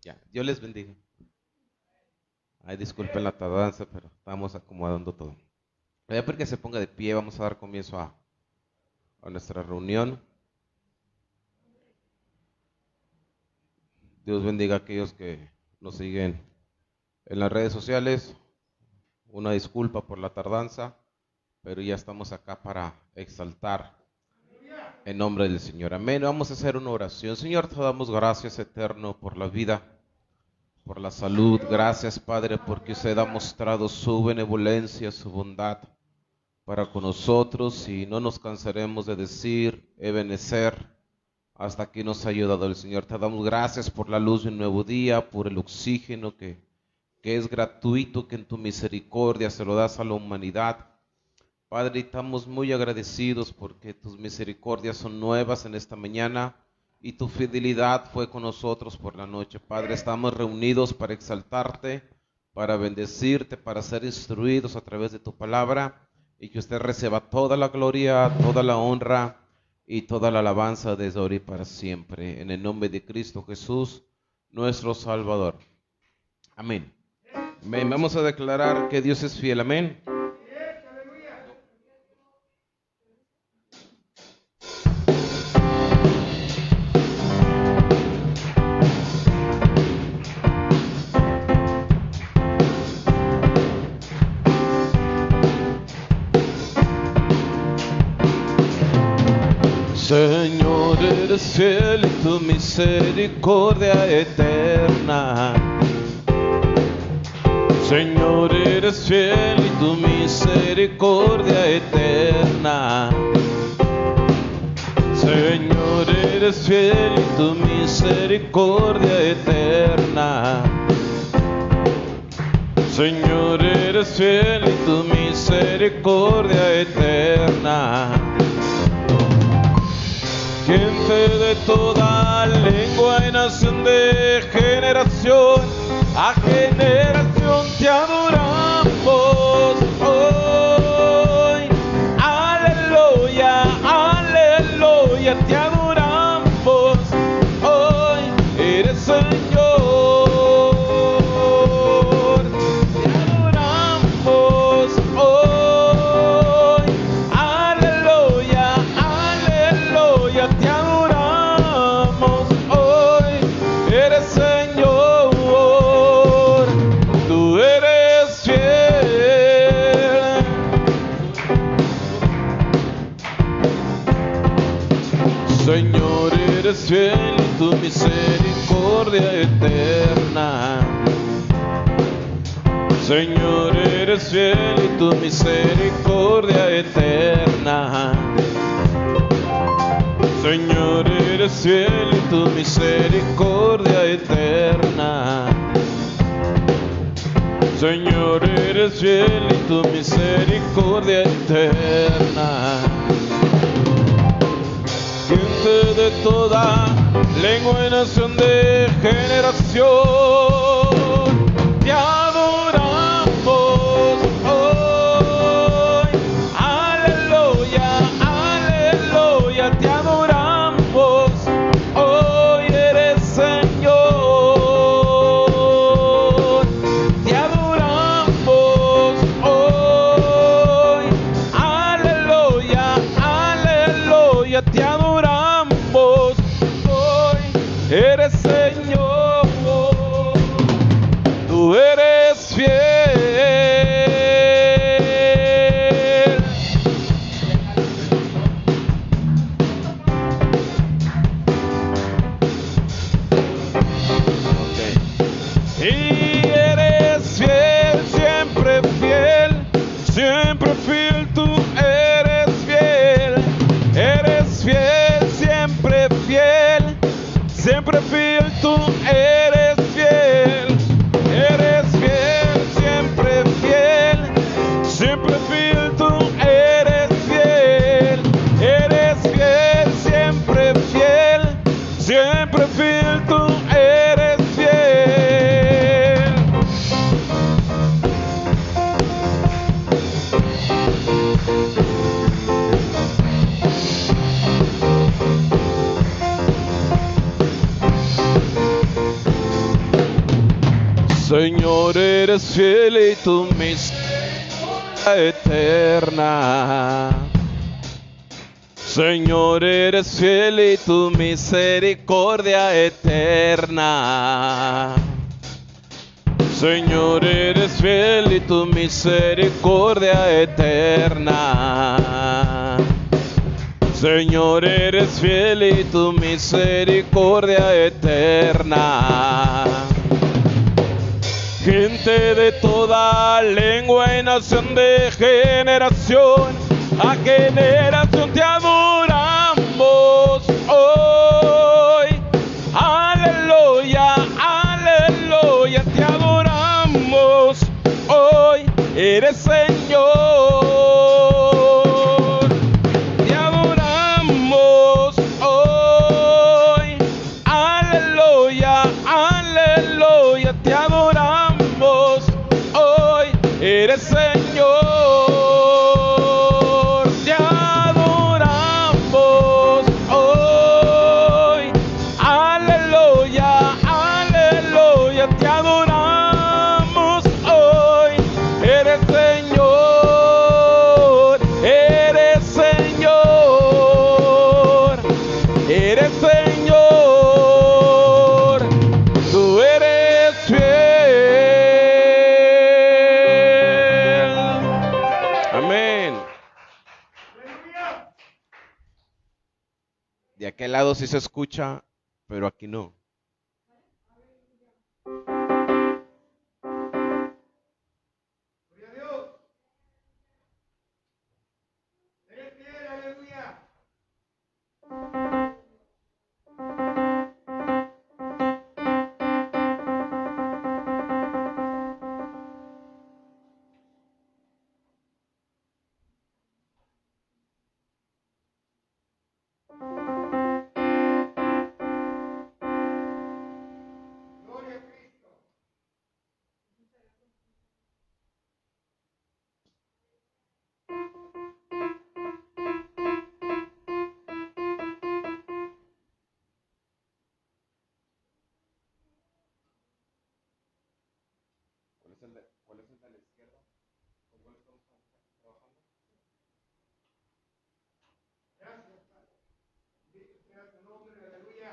Ya, Dios les bendiga. Ay, disculpen la tardanza, pero estamos acomodando todo. Voy a pedir que se ponga de pie, vamos a dar comienzo a nuestra reunión. Dios bendiga a aquellos que nos siguen en las redes sociales. Una disculpa por la tardanza, pero ya estamos acá para exaltar en nombre del Señor. Amén. Vamos a hacer una oración. Señor, te damos gracias eterno por la vida, por la salud. Gracias, Padre, porque usted ha mostrado su benevolencia, su bondad para con nosotros, y no nos cansaremos de decir, Ebenezer, hasta aquí nos ha ayudado el Señor. Te damos gracias por la luz de un nuevo día, por el oxígeno que es gratuito, que en tu misericordia se lo das a la humanidad. Padre, estamos muy agradecidos porque tus misericordias son nuevas en esta mañana y tu fidelidad fue con nosotros por la noche. Padre, estamos reunidos para exaltarte, para bendecirte, para ser instruidos a través de tu palabra, y que usted reciba toda la gloria, toda la honra y toda la alabanza desde ahora y para siempre. En el nombre de Cristo Jesús, nuestro Salvador. Amén. Amén. Vamos a declarar que Dios es fiel. Amén. Señor, eres fiel y tu misericordia eterna. Señor, eres fiel y tu misericordia eterna. Señor, eres fiel y tu misericordia eterna. Señor, eres fiel y tu misericordia eterna. Gente de toda lengua y nación, de generación a generación te adoramos hoy. Aleluya, aleluya, te adoramos hoy. Eres Señor, te adoramos hoy. Aleluya, aleluya, te adoramos hoy. Eres Señor, tú eres fiel. Señor, eres fiel y tu misericordia eterna. Señor, eres fiel y tu misericordia eterna. Señor, eres fiel y tu misericordia eterna. Señor, eres fiel y tu misericordia eterna. Gente de toda lengua y nación, de generación te adoramos hoy. Aleluya, aleluya, te adoramos hoy. Eres Señor, te adoramos hoy. Aleluya, aleluya, te adoramos hoy. Eres Señor, tú eres fiel. Okay. Y eres fiel, siempre fiel, siempre fiel, tú eres fiel. Eres fiel, siempre fiel, siempre fiel, tú eres fiel. Eres fiel, siempre fiel, siempre fiel, tú eres fiel. Eres fiel, siempre fiel, siempre fiel, tú eres fiel. Señor, eres fiel y tu misericordia eterna. Señor, eres fiel y tu misericordia eterna. Señor, eres fiel y tu misericordia eterna. Señor, eres fiel y tu misericordia eterna. Gente de toda lengua y nación, de generación a generación te adoramos hoy. Aleluya, aleluya, te adoramos hoy. Eres Señor, te adoramos hoy. Aleluya, aleluya, te adoramos hoy. Eres Señor. De aquel lado sí se escucha, pero aquí no. Gloria a Dios. Eres fiel, aleluya. ¿Cuál es el de la izquierda? ¿Con cuál estamos trabajando? Gracias, Padre. Bendito sea tu nombre, aleluya.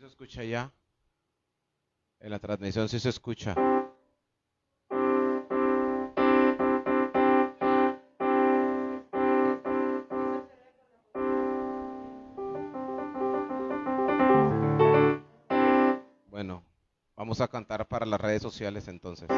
Escucha ya. En la transmisión sí se escucha. Bueno, vamos a cantar para las redes sociales entonces.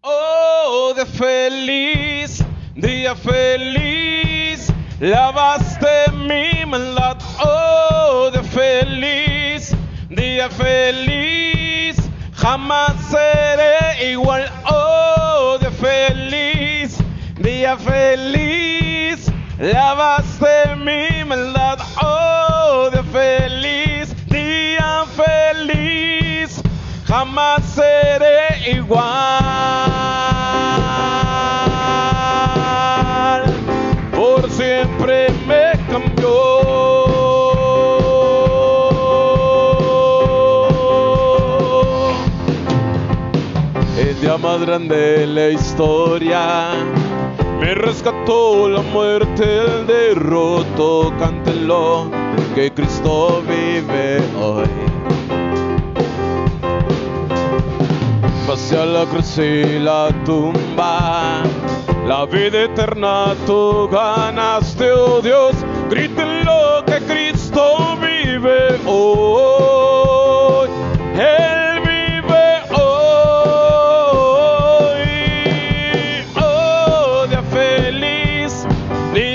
Oh, de feliz, día feliz, lavaste mi maldad. Oh, de feliz, día feliz, jamás seré igual. Oh, de feliz, día feliz, lavaste mi maldad. Oh, de feliz, día feliz, jamás seré igual. Por siempre me cambió. El día más grande de la historia me rescató la muerte, el derroto. Cántelo, que Cristo vive hoy. Hacia la cruz y la tumba, la vida eterna tú ganaste, oh Dios. Grítenlo, que Cristo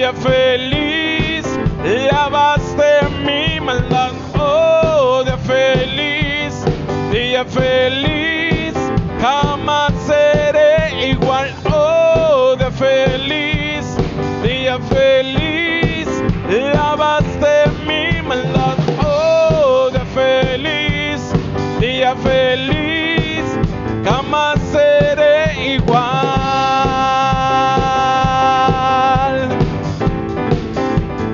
día feliz, lavaste mi maldad. Oh, día feliz, jamás seré igual. Oh, día feliz, lavaste mi maldad. Oh, día feliz, jamás seré igual.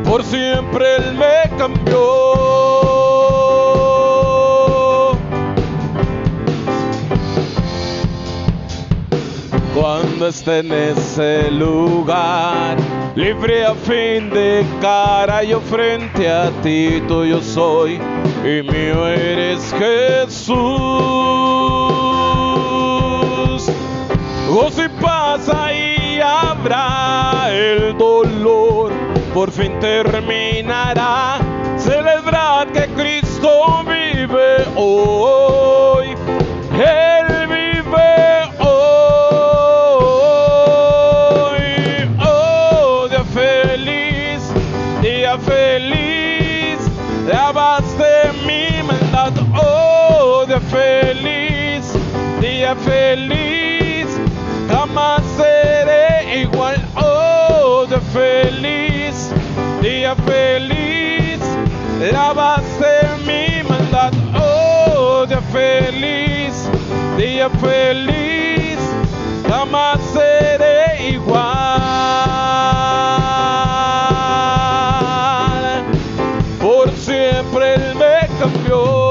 Por siempre Él me cambió. Cuando esté en ese lugar, libre a fin de cara, yo frente a ti, tuyo soy y mío eres, Jesús. Gozo y paz ahí habrá, el dolor por fin terminará. Celebrar que Cristo vive hoy, Él vive hoy. Oh, día feliz, lavaste mi maldad. Oh, día feliz, jamás seré igual. Oh, día feliz, lavaste mi maldad. Oh, día feliz, jamás seré igual. Por siempre Él me cambió.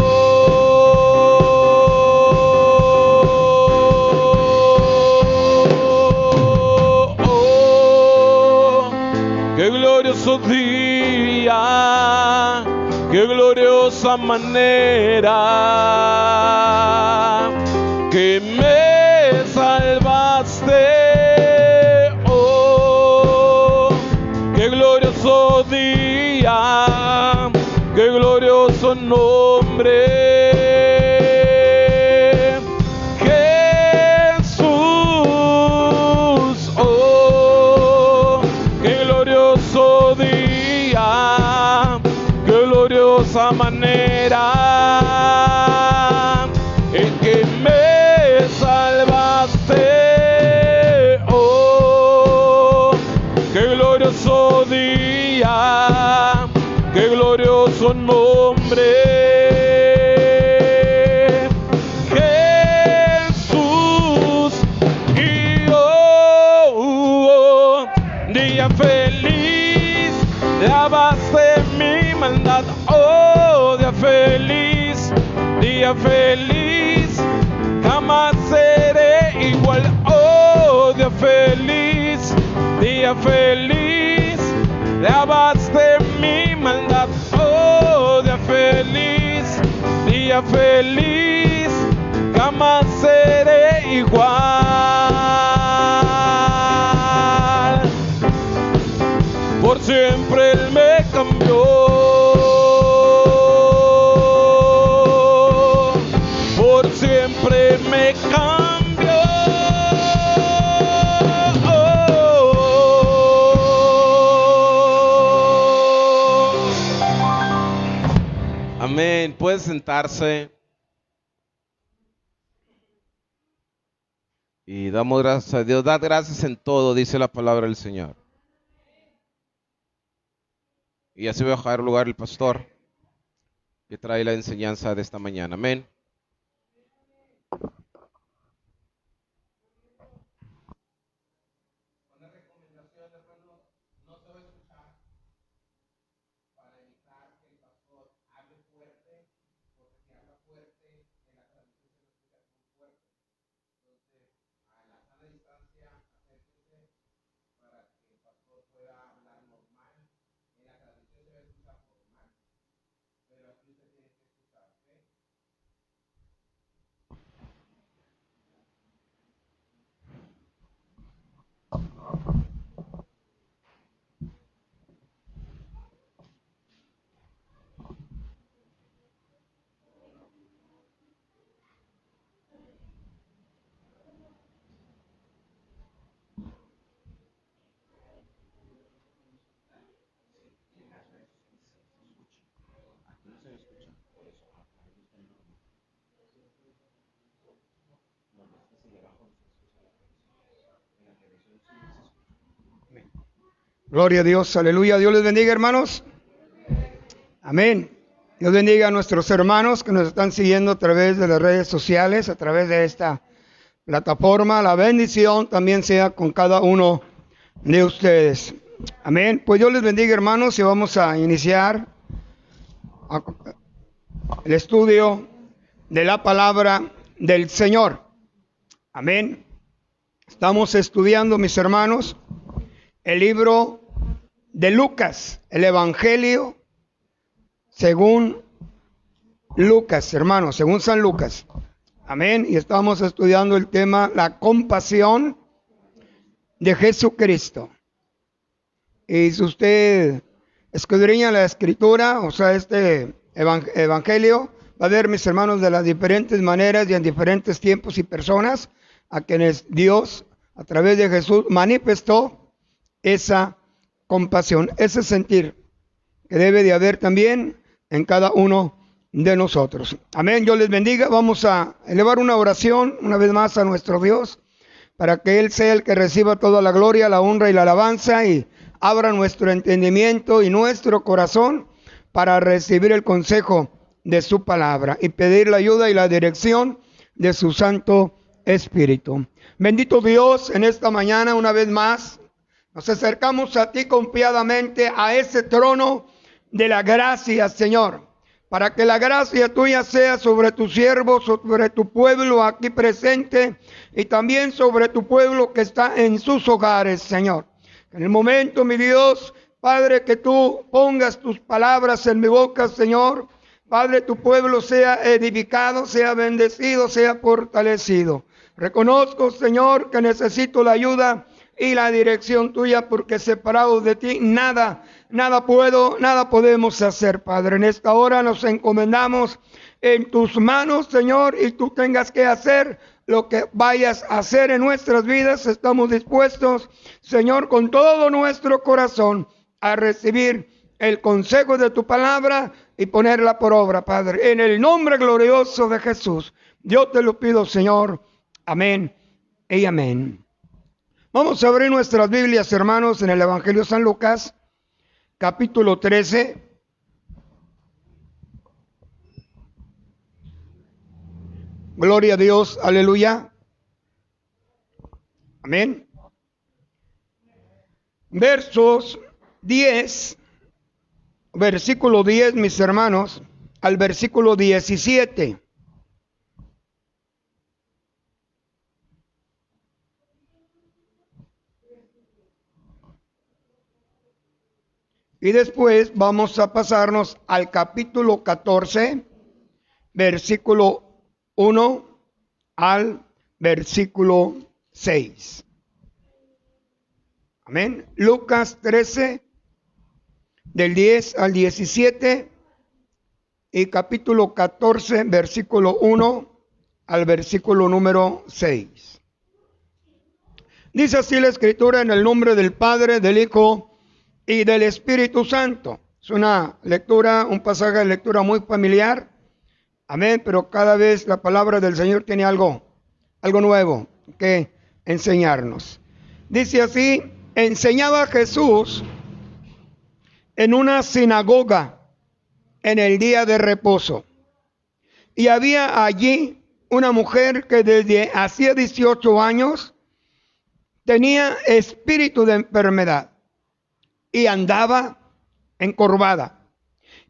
Qué glorioso día, qué gloriosa manera que me salvaste. Oh, qué glorioso día, qué glorioso nombre. Gloriosa manera en que me salvaste. Oh, qué glorioso día, qué glorioso nombre. Jesús. Y oh, día feliz, lavaste mi maldad. Oh, día feliz, jamás seré igual. Oh, día feliz, lavaste mi maldad. Oh, día feliz, jamás seré igual. Por siempre Él me cambió. Por siempre me cambió. Amén. Puede sentarse. Y damos gracias a Dios. Dad gracias en todo, dice la palabra del Señor. Y así voy a dejar lugar el pastor que trae la enseñanza de esta mañana. Amén. Gloria a Dios, aleluya. Dios les bendiga, hermanos. Amén. Dios bendiga a nuestros hermanos que nos están siguiendo a través de las redes sociales, a través de esta plataforma. La bendición también sea con cada uno de ustedes. Amén. Pues Dios les bendiga, hermanos, y vamos a iniciar el estudio de la palabra del Señor. Amén. Estamos estudiando, mis hermanos, el libro de Lucas, el Evangelio según Lucas, hermanos, según San Lucas. Amén. Y estamos estudiando el tema, la compasión de Jesucristo. Y si usted escudriña la escritura, o sea, este evangelio, va a ver, mis hermanos, de las diferentes maneras y en diferentes tiempos y personas a quienes Dios, a través de Jesús, manifestó esa compasión, ese sentir que debe de haber también en cada uno de nosotros. Amén. Dios les bendiga. Vamos a elevar una oración una vez más a nuestro Dios para que Él sea el que reciba toda la gloria, la honra y la alabanza y abra nuestro entendimiento y nuestro corazón para recibir el consejo de su palabra y pedir la ayuda y la dirección de su Santo Espíritu. Bendito Dios, en esta mañana una vez más nos acercamos a ti confiadamente, a ese trono de la gracia, Señor, para que la gracia tuya sea sobre tu siervo, sobre tu pueblo aquí presente y también sobre tu pueblo que está en sus hogares, Señor. En el momento, mi Dios, Padre, que tú pongas tus palabras en mi boca, Señor. Padre, tu pueblo sea edificado, sea bendecido, sea fortalecido. Reconozco, Señor, que necesito la ayuda y la dirección tuya, porque separado de ti nada podemos hacer, Padre. En esta hora nos encomendamos en tus manos, Señor, y tú tengas que hacer lo que vayas a hacer en nuestras vidas. Estamos dispuestos, Señor, con todo nuestro corazón a recibir el consejo de tu palabra y ponerla por obra, Padre. En el nombre glorioso de Jesús, yo te lo pido, Señor. Amén y amén. Vamos a abrir nuestras Biblias, hermanos, en el Evangelio de San Lucas, capítulo 13. Gloria a Dios, aleluya. Amén. Versos 10, versículo 10, mis hermanos, al versículo 17. Y después vamos a pasarnos al capítulo 14, versículo 1 al versículo 6. Amén. Lucas 13, del 10 al 17, y capítulo 14, versículo 1 al versículo número 6. Dice así la Escritura: en el nombre del Padre, del Hijo y del Espíritu Santo. Es una lectura, un pasaje de lectura muy familiar. Amén, pero cada vez la palabra del Señor tiene algo nuevo que enseñarnos. Dice así: enseñaba Jesús en una sinagoga en el día de reposo. Y había allí una mujer que desde hacía 18 años tenía espíritu de enfermedad y andaba encorvada,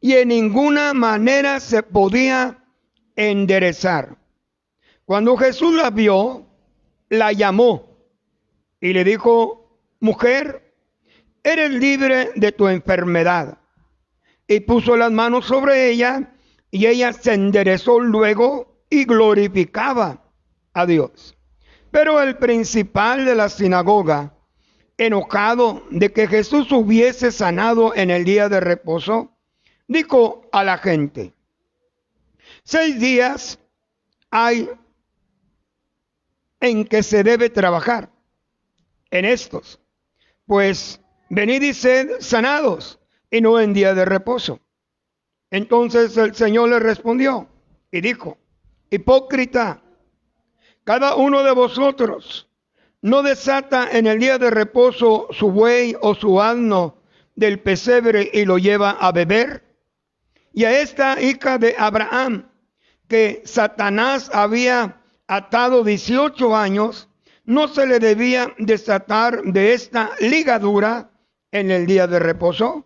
y en ninguna manera se podía enderezar. Cuando Jesús la vio, la llamó y le dijo: mujer, eres libre de tu enfermedad. Y puso las manos sobre ella, y ella se enderezó luego y glorificaba a Dios. Pero el principal de la sinagoga, enojado de que Jesús hubiese sanado en el día de reposo, dijo a la gente: 6 días hay en que se debe trabajar en estos, pues venid y sed sanados, y no en día de reposo. Entonces el Señor le respondió y dijo: hipócrita, cada uno de vosotros no desata en el día de reposo su buey o su asno del pesebre y lo lleva a beber? Y a esta hija de Abraham, que Satanás había atado 18 años, ¿no se le debía desatar de esta ligadura en el día de reposo?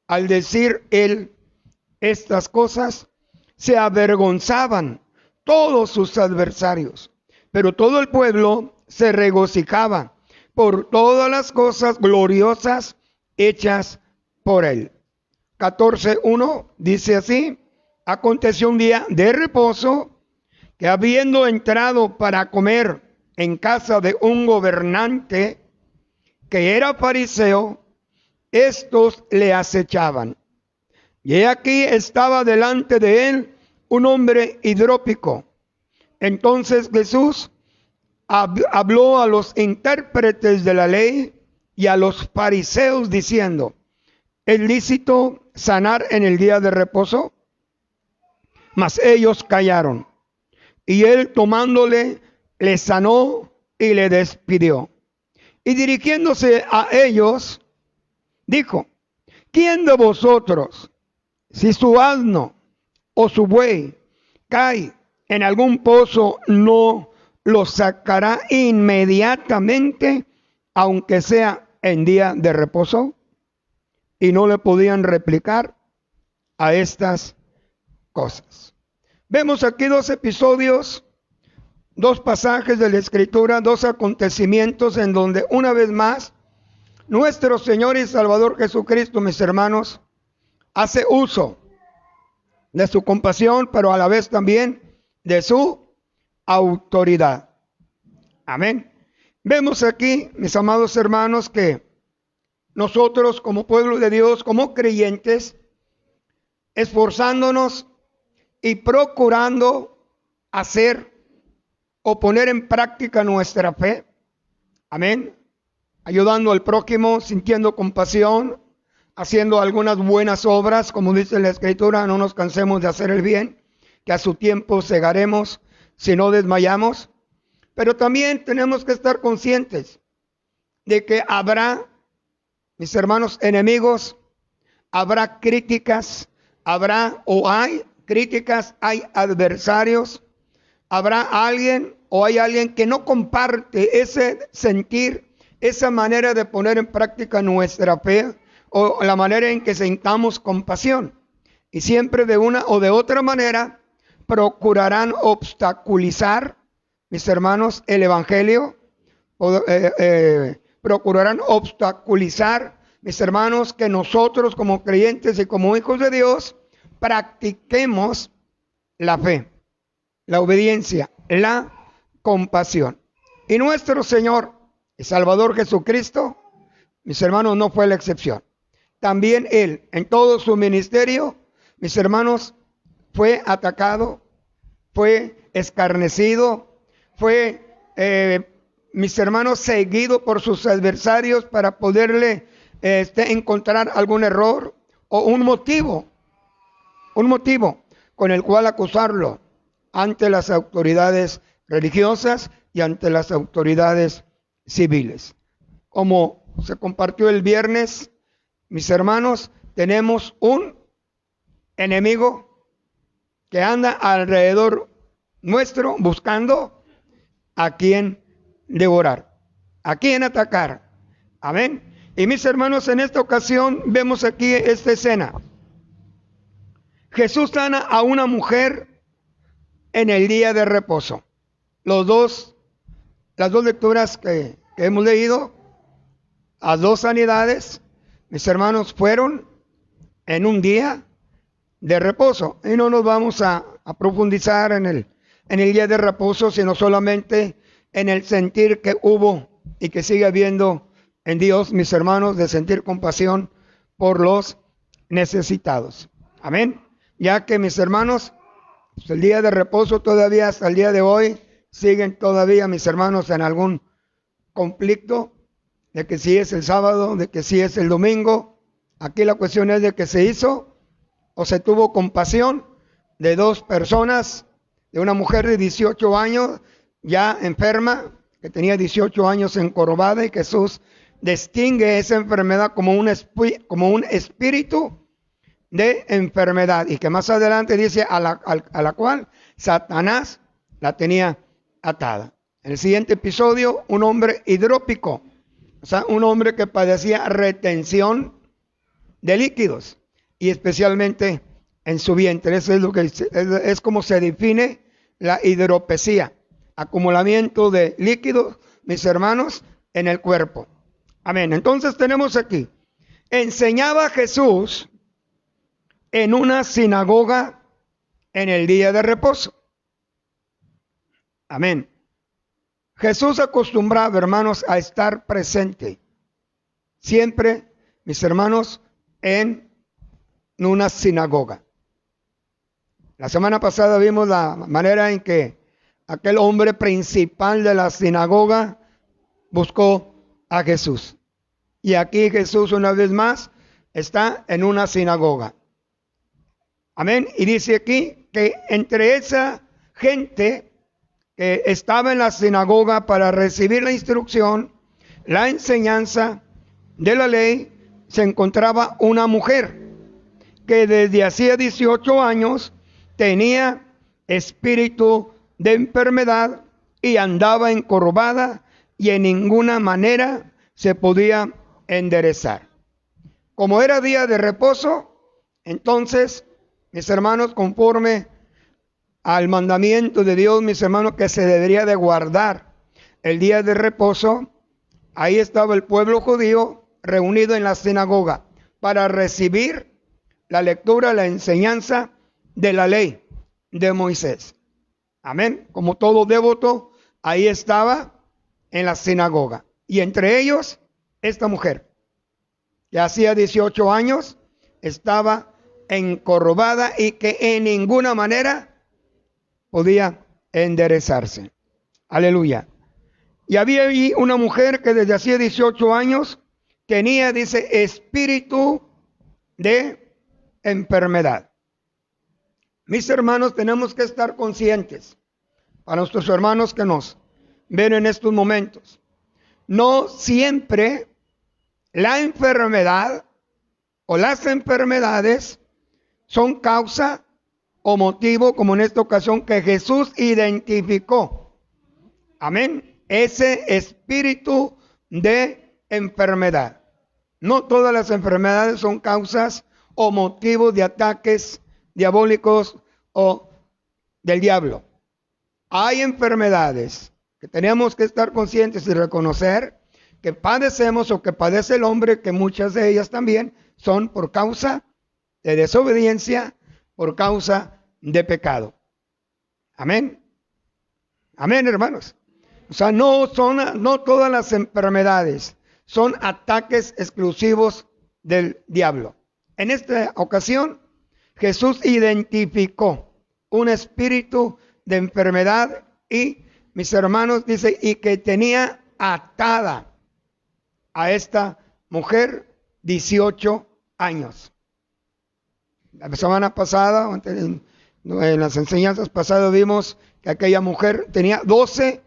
Al decir él estas cosas, se avergonzaban todos sus adversarios, pero todo el pueblo se regocijaba por todas las cosas gloriosas hechas por él. 14:1 dice así: aconteció un día de reposo, que habiendo entrado para comer en casa de un gobernante que era fariseo, estos le acechaban. Y he aquí estaba delante de él un hombre hidrópico. Entonces Jesús habló a los intérpretes de la ley y a los fariseos diciendo: ¿es lícito sanar en el día de reposo? Mas ellos callaron. Y él, tomándole, le sanó y le despidió. Y dirigiéndose a ellos, dijo: ¿quién de vosotros, si su asno o su buey cae en algún pozo, no lo sacará inmediatamente, aunque sea en día de reposo? Y no le podían replicar a estas cosas. Vemos aquí dos episodios, dos pasajes de la Escritura, dos acontecimientos en donde una vez más nuestro Señor y Salvador Jesucristo, mis hermanos, hace uso de su compasión, pero a la vez también de su autoridad. Amén. Vemos aquí, mis amados hermanos, que nosotros como pueblo de Dios, como creyentes, esforzándonos y procurando hacer o poner en práctica nuestra fe. Amén. Ayudando al prójimo, sintiendo compasión, haciendo algunas buenas obras, como dice la Escritura: no nos cansemos de hacer el bien, que a su tiempo segaremos si no desmayamos. Pero también tenemos que estar conscientes de que habrá, mis hermanos, enemigos, habrá críticas, habrá o hay críticas, hay adversarios, habrá alguien o hay alguien que no comparte ese sentir, esa manera de poner en práctica nuestra fe o la manera en que sintamos compasión. Y siempre de una o de otra manera procurarán obstaculizar, mis hermanos, el evangelio, procurarán obstaculizar, mis hermanos, que nosotros como creyentes y como hijos de Dios practiquemos la fe, la obediencia, la compasión. Y nuestro Señor y Salvador Jesucristo, mis hermanos, no fue la excepción. También Él, en todo su ministerio, mis hermanos, fue atacado, fue escarnecido, fue, mis hermanos, seguido por sus adversarios para poderle encontrar algún error o un motivo con el cual acusarlo ante las autoridades religiosas y ante las autoridades civiles. Como se compartió el viernes, mis hermanos, tenemos un enemigo que anda alrededor nuestro buscando a quien devorar, a quien atacar. Amén. Y mis hermanos, en esta ocasión vemos aquí esta escena. Jesús sana a una mujer en el día de reposo. Las dos lecturas que hemos leído, las dos sanidades, mis hermanos, fueron en un día de reposo. Y no nos vamos a profundizar en el día de reposo, sino solamente en el sentir que hubo y que sigue habiendo en Dios, mis hermanos, de sentir compasión por los necesitados. Amén. Ya que, mis hermanos, pues el día de reposo todavía hasta el día de hoy siguen todavía, mis hermanos, en algún conflicto de que si es el sábado, de que si es el domingo. Aquí la cuestión es de que se hizo o se tuvo compasión de dos personas, de una mujer de 18 años ya enferma, que tenía 18 años encorvada, y Jesús distingue esa enfermedad como un espíritu de enfermedad, y que más adelante dice a la cual Satanás la tenía atada. En el siguiente episodio, un hombre hidrópico, o sea, un hombre que padecía retención de líquidos, y especialmente en su vientre. Eso es lo que es como se define la hidropesía: acumulamiento de líquidos, mis hermanos, en el cuerpo. Amén. Entonces tenemos aquí: enseñaba Jesús en una sinagoga en el día de reposo. Amén. Jesús acostumbraba, hermanos, a estar presente siempre, mis hermanos, en una sinagoga. La semana pasada vimos la manera en que aquel hombre principal de la sinagoga buscó a Jesús. Y aquí Jesús, una vez más, está en una sinagoga. Amén. Y dice aquí que entre esa gente que estaba en la sinagoga para recibir la instrucción, la enseñanza de la ley, se encontraba una mujer que desde hacía 18 años tenía espíritu de enfermedad y andaba encorvada y en ninguna manera se podía enderezar. Como era día de reposo, entonces, mis hermanos, conforme al mandamiento de Dios, mis hermanos, que se debería de guardar el día de reposo, ahí estaba el pueblo judío reunido en la sinagoga para recibir la lectura, la enseñanza de la ley de Moisés. Amén. Como todo devoto, ahí estaba en la sinagoga. Y entre ellos, esta mujer, que hacía 18 años, estaba encorvada y que en ninguna manera podía enderezarse. Aleluya. Y había ahí una mujer que desde hacía 18 años tenía, dice, espíritu de enfermedad. Mis hermanos, tenemos que estar conscientes, para nuestros hermanos que nos ven en estos momentos, no siempre la enfermedad o las enfermedades son causa o motivo, como en esta ocasión, que Jesús identificó. Amén. Ese espíritu de enfermedad. No todas las enfermedades son causas o motivos de ataques diabólicos o del diablo. Hay enfermedades que tenemos que estar conscientes y reconocer que padecemos o que padece el hombre, que muchas de ellas también son por causa de desobediencia, por causa de pecado. Amén. Amén, hermanos. O sea, no todas las enfermedades son ataques exclusivos del diablo. En esta ocasión, Jesús identificó un espíritu de enfermedad y, mis hermanos, dice, y que tenía atada a esta mujer 18 años. La semana pasada, en las enseñanzas pasadas, vimos que aquella mujer tenía 12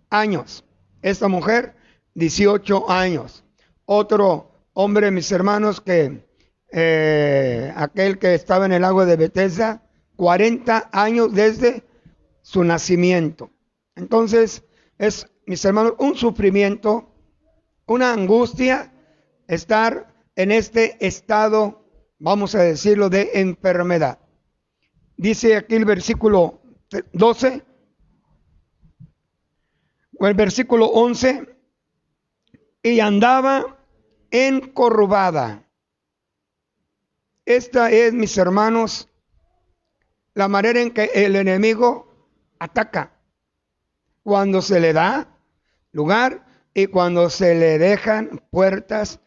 años. Esta mujer, 18 años. Otro hombre, mis hermanos, que aquel que estaba en el lago de Betesda, 40 años desde su nacimiento. Entonces, es, mis hermanos, un sufrimiento, una angustia, estar en este estado, vamos a decirlo, de enfermedad. Dice aquí el versículo 12, o el versículo 11, y andaba encorvada. Esta es, mis hermanos, la manera en que el enemigo ataca. Cuando se le da lugar y cuando se le dejan puertas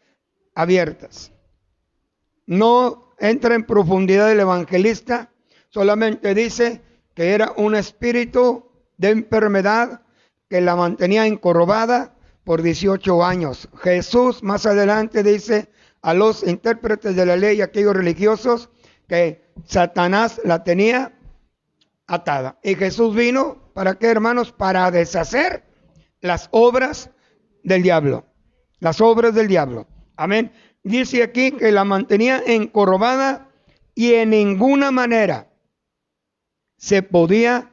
abiertas. No entra en profundidad el evangelista, solamente dice que era un espíritu de enfermedad que la mantenía encorvada por 18 años. Jesús más adelante dice a los intérpretes de la ley y aquellos religiosos que Satanás la tenía atada. Y Jesús vino, ¿para qué, hermanos? Para deshacer las obras del diablo. Las obras del diablo. Amén. Dice aquí que la mantenía encorvada y en ninguna manera se podía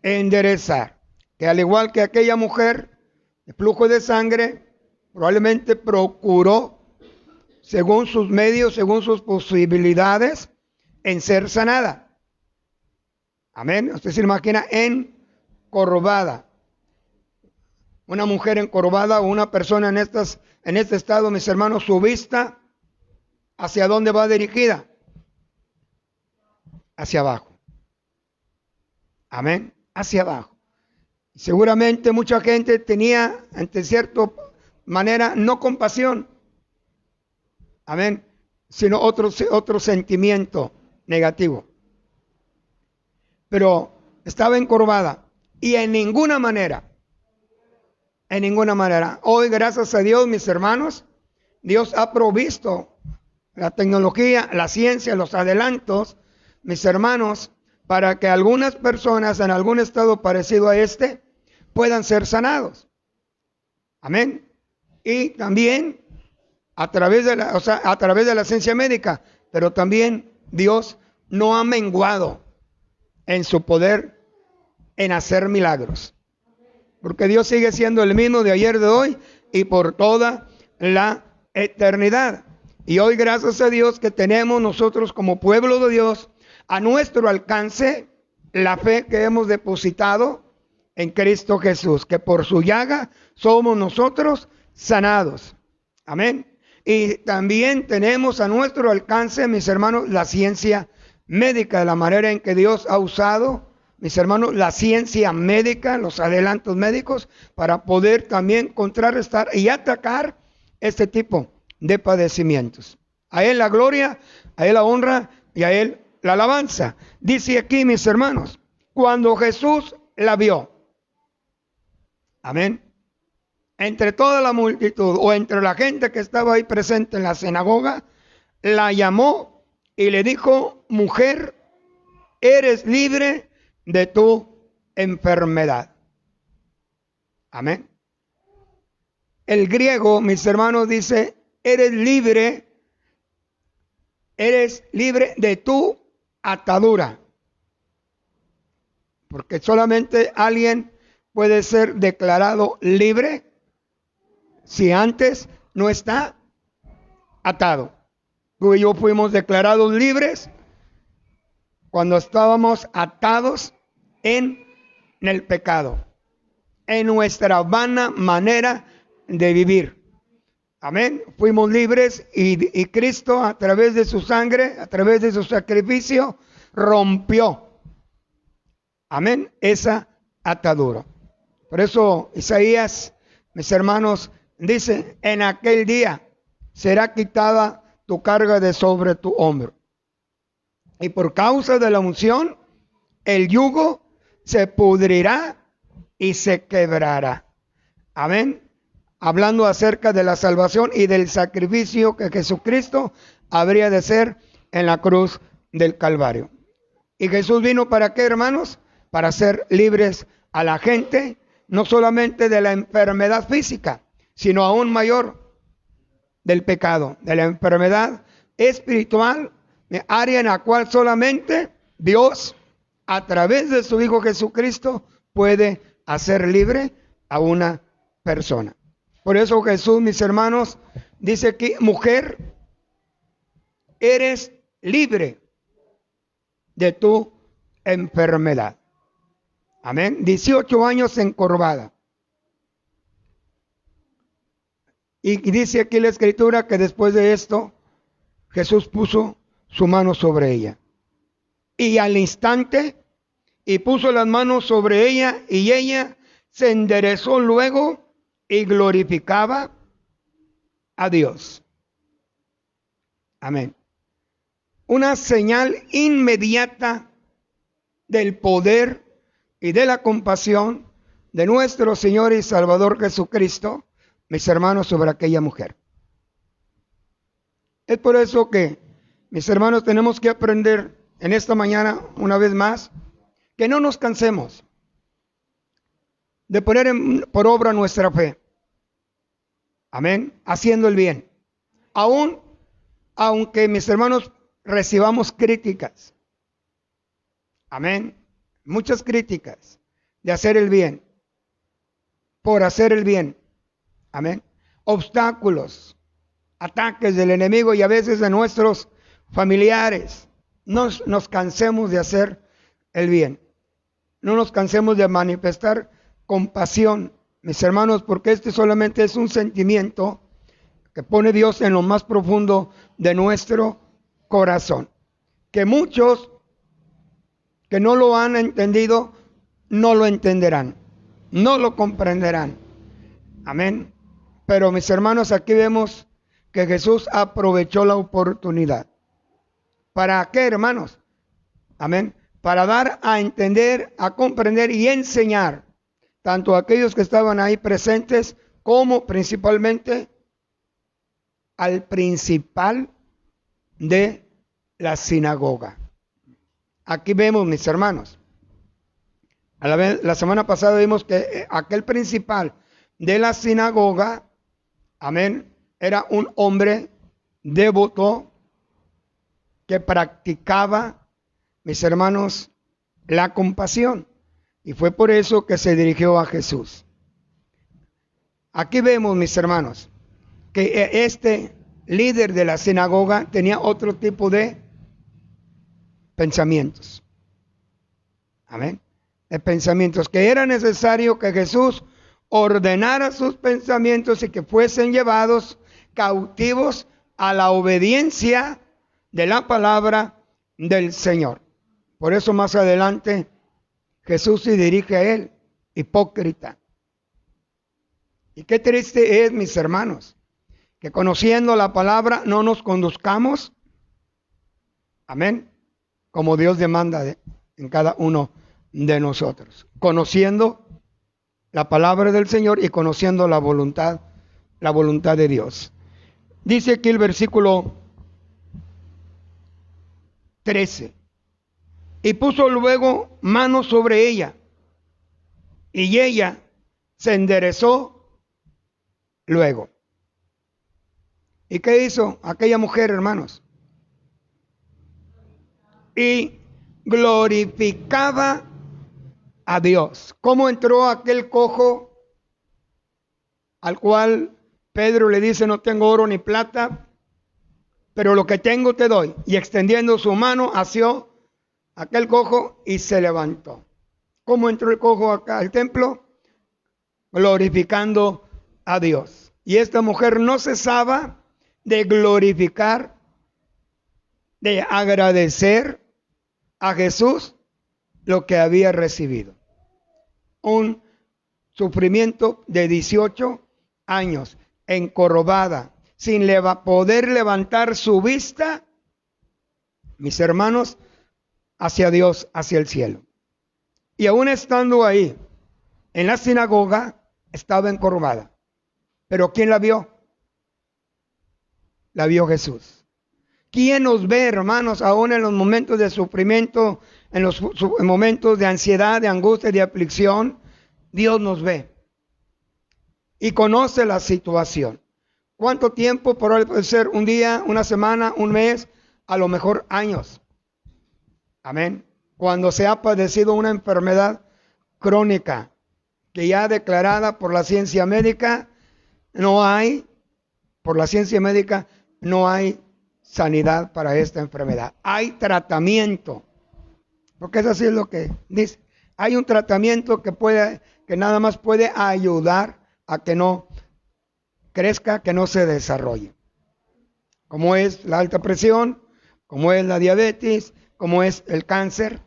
enderezar. Que al igual que aquella mujer de flujo de sangre, probablemente procuró, según sus medios, según sus posibilidades, en ser sanada. Amén. Usted se imagina encorvada. Una mujer encorvada o una persona en este estado, mis hermanos, su vista, ¿hacia dónde va dirigida? Hacia abajo. Amén. Hacia abajo. Seguramente mucha gente tenía, ante cierta manera, no compasión. Amén. Sino otro sentimiento negativo. Pero estaba encorvada y en ninguna manera. Hoy, gracias a Dios, mis hermanos, Dios ha provisto la tecnología, la ciencia, los adelantos, mis hermanos, para que algunas personas en algún estado parecido a este puedan ser sanados. Amén. Y también a través de la ciencia médica, pero también Dios no ha menguado en su poder en hacer milagros. Porque Dios sigue siendo el mismo de ayer, de hoy y por toda la eternidad. Y hoy, gracias a Dios, que tenemos nosotros como pueblo de Dios a nuestro alcance la fe que hemos depositado en Cristo Jesús, que por su llaga somos nosotros sanados. Amén. Y también tenemos a nuestro alcance, mis hermanos, la ciencia médica, de la manera en que Dios ha usado, mis hermanos, la ciencia médica, los adelantos médicos, para poder también contrarrestar y atacar este tipo de padecimientos. A Él la gloria, a Él la honra y a Él la alabanza. Dice aquí, mis hermanos, cuando Jesús la vio, amén, entre toda la multitud o entre la gente que estaba ahí presente en la sinagoga, la llamó y le dijo: mujer, eres libre de tu enfermedad. Amén. El griego, mis hermanos, dice: eres libre de tu atadura. Porque solamente alguien puede ser declarado libre si antes no está atado. Tú y yo fuimos declarados libres cuando estábamos atados en el pecado, en nuestra vana manera de vivir. Amén. Fuimos libres y Cristo, a través de su sangre, a través de su sacrificio, rompió, amén, esa atadura. Por eso Isaías, mis hermanos, dice: en aquel día será quitada tu carga de sobre tu hombro. Y por causa de la unción, el yugo se pudrirá y se quebrará. Amén. Hablando acerca de la salvación y del sacrificio que Jesucristo habría de hacer en la cruz del Calvario. ¿Y Jesús vino para qué, hermanos? Para hacer libres a la gente, no solamente de la enfermedad física, sino aún mayor, del pecado, de la enfermedad espiritual, área en la cual solamente Dios, a través de su Hijo Jesucristo, puede hacer libre a una persona. Por eso Jesús, mis hermanos, dice aquí: mujer, eres libre de tu enfermedad. Amén. 18 años encorvada. Y dice aquí la Escritura que después de esto, Jesús puso su mano sobre ella. Y al instante, y puso las manos sobre ella, y ella se enderezó luego y glorificaba a Dios. Amén. Una señal inmediata del poder y de la compasión de nuestro Señor y Salvador Jesucristo, mis hermanos, sobre aquella mujer. Es por eso que, mis hermanos, tenemos que aprender en esta mañana, una vez más, que no nos cansemos de poner por obra nuestra fe. Amén. Haciendo el bien. Aunque mis hermanos recibamos críticas. Amén. Muchas críticas de hacer el bien. Por hacer el bien. Amén. Obstáculos, ataques del enemigo y a veces de nuestros familiares. No nos cansemos de hacer el bien. No nos cansemos de manifestar compasión, mis hermanos, porque este solamente es un sentimiento que pone Dios en lo más profundo de nuestro corazón. Que muchos que no lo han entendido, no lo entenderán, no lo comprenderán. Amén. Pero mis hermanos, aquí vemos que Jesús aprovechó la oportunidad. ¿Para qué, hermanos? Amén. Para dar a entender, a comprender y enseñar tanto a aquellos que estaban ahí presentes como principalmente al principal de la sinagoga. Aquí vemos, mis hermanos, la semana pasada vimos que aquel principal de la sinagoga, amén, era un hombre devoto que practicaba, mis hermanos, la compasión. Y fue por eso que se dirigió a Jesús. Aquí vemos, mis hermanos, que este líder de la sinagoga tenía otro tipo de pensamientos. Amén. De pensamientos, que era necesario que Jesús ordenara sus pensamientos y que fuesen llevados cautivos a la obediencia de la palabra del Señor. Por eso más adelante Jesús se dirige a él, hipócrita. Y qué triste es, mis hermanos, que conociendo la palabra no nos conduzcamos, amén, como Dios demanda en cada uno de nosotros. Conociendo la palabra del Señor y conociendo la voluntad de Dios. Dice aquí el versículo 13. Y puso luego mano sobre ella, y ella se enderezó luego. ¿Y qué hizo aquella mujer, hermanos? Y glorificaba a Dios. ¿Cómo entró aquel cojo al cual Pedro le dice: no tengo oro ni plata, pero lo que tengo te doy? Y extendiendo su mano, asió aquel cojo y se levantó. ¿Cómo entró el cojo acá al templo? Glorificando a Dios. Y esta mujer no cesaba de glorificar, de agradecer a Jesús lo que había recibido. Un sufrimiento de 18 años, encorvada, sin poder levantar su vista, mis hermanos, hacia Dios, hacia el cielo. Y aún estando ahí, en la sinagoga, estaba encorvada. ¿Pero quién la vio? La vio Jesús. ¿Quién nos ve, hermanos, aún en los momentos de sufrimiento, en los momentos de ansiedad, de angustia, de aflicción? Dios nos ve y conoce la situación. ¿Cuánto tiempo? Puede ser un día, una semana, un mes, a lo mejor años. Amén. Cuando se ha padecido una enfermedad crónica que ya declarada por la ciencia médica, no hay sanidad para esta enfermedad. Hay tratamiento. Porque eso así es lo que dice. Hay un tratamiento que nada más puede ayudar a que no crezca, que no se desarrolle. Como es la alta presión, como es la diabetes, como es el cáncer,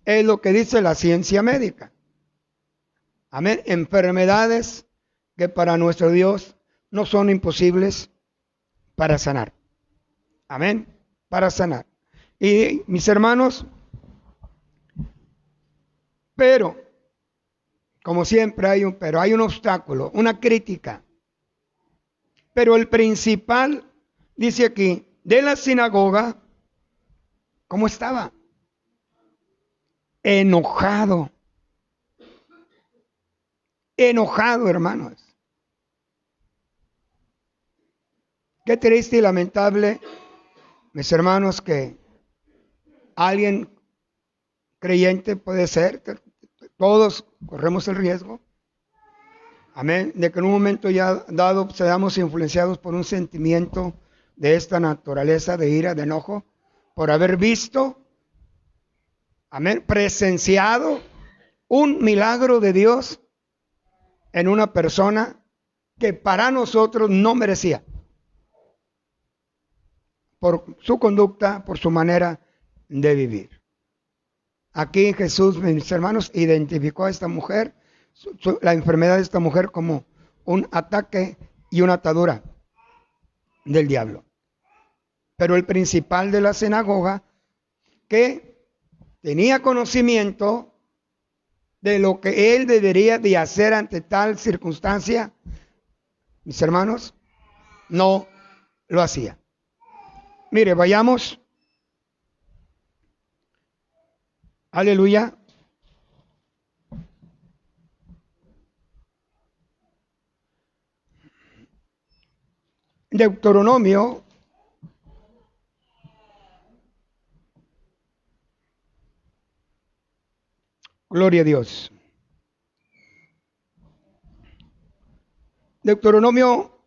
es lo que dice la ciencia médica. Amén. Enfermedades que para nuestro Dios no son imposibles para sanar. Amén. Para sanar. Y mis hermanos, pero, como siempre hay un obstáculo, una crítica. Pero el principal, dice aquí, de la sinagoga, ¿cómo estaba? Enojado. enojado, hermanos. Qué triste y lamentable, mis hermanos, que alguien creyente, puede ser, todos corremos el riesgo, amén, de que en un momento ya dado seamos influenciados por un sentimiento de esta naturaleza, de ira, de enojo, por haber visto, amén, presenciado un milagro de Dios en una persona que para nosotros no merecía, por su conducta, por su manera de vivir. Aquí Jesús, mis hermanos, identificó a esta mujer, la enfermedad de esta mujer, como un ataque y una atadura del diablo. Pero el principal de la sinagoga, que tenía conocimiento de lo que él debería de hacer ante tal circunstancia, mis hermanos, no lo hacía. Mire, vayamos. Aleluya. Deuteronomio. Gloria a Dios. Deuteronomio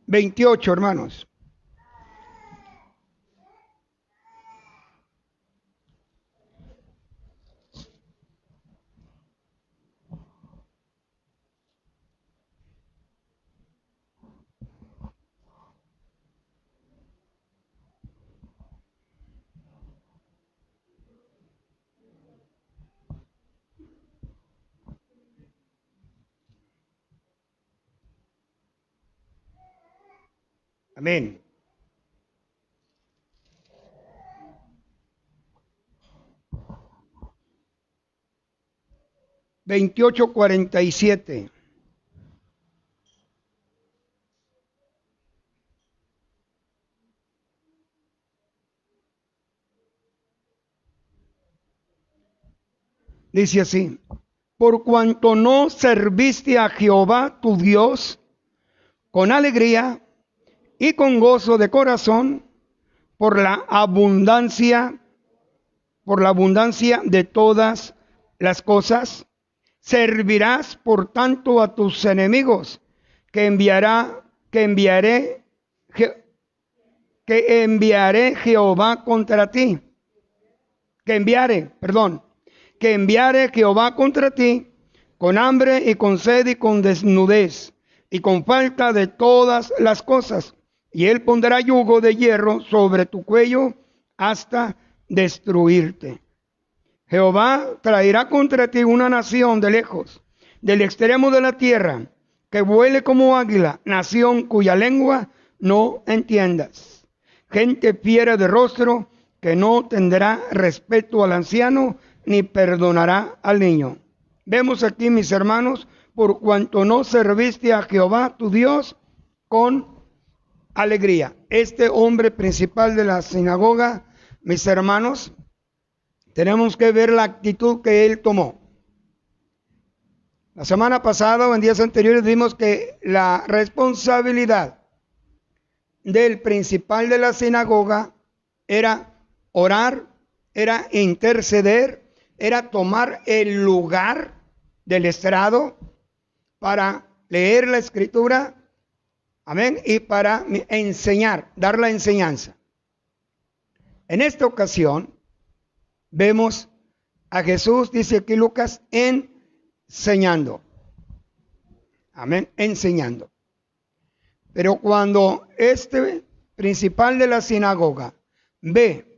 28, hermanos. Amén. Veintiocho 47. Dice así: por cuanto no serviste a Jehová tu Dios con alegría y con gozo de corazón, por la abundancia de todas las cosas, servirás por tanto a tus enemigos, que enviaré Jehová contra ti, que enviare Jehová contra ti, con hambre y con sed y con desnudez y con falta de todas las cosas, y él pondrá yugo de hierro sobre tu cuello hasta destruirte. Jehová traerá contra ti una nación de lejos, del extremo de la tierra, que vuele como águila, nación cuya lengua no entiendas. Gente fiera de rostro, que no tendrá respeto al anciano, ni perdonará al niño. Vemos aquí, mis hermanos, por cuanto no serviste a Jehová tu Dios con alegría. Este hombre principal de la sinagoga, mis hermanos, tenemos que ver la actitud que él tomó. La semana pasada o en días anteriores vimos que la responsabilidad del principal de la sinagoga era orar, era interceder, era tomar el lugar del estrado para leer la escritura, amén, y para enseñar, dar la enseñanza. En esta ocasión vemos a Jesús, dice aquí Lucas, enseñando. Amén, enseñando. Pero cuando este principal de la sinagoga ve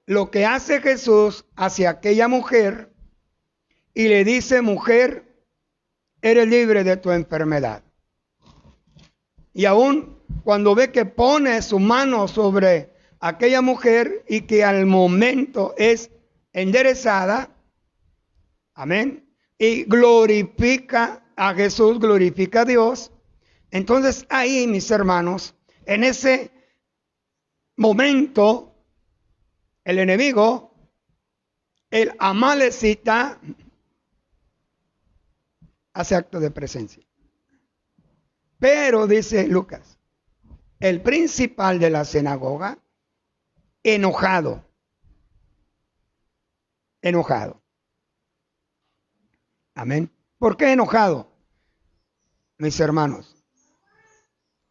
lo que hace Jesús hacia aquella mujer y le dice: mujer, eres libre de tu enfermedad. Y aún cuando ve que pone su mano sobre aquella mujer y que al momento es enderezada, amén, y glorifica a Jesús, glorifica a Dios. Entonces ahí, mis hermanos, en ese momento, el enemigo, el amalecita, hace acto de presencia. Pero, dice Lucas, el principal de la sinagoga, enojado. Amén. ¿Por qué enojado, mis hermanos?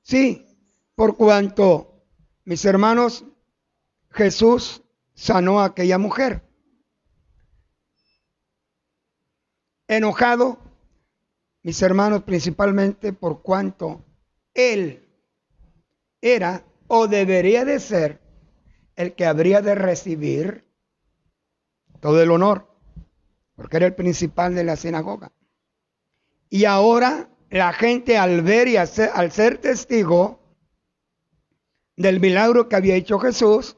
Sí, por cuanto, mis hermanos, Jesús sanó a aquella mujer. Enojado, mis hermanos, principalmente por cuanto él era o debería de ser el que habría de recibir todo el honor, porque era el principal de la sinagoga. Y ahora la gente al ver y al ser testigo del milagro que había hecho Jesús,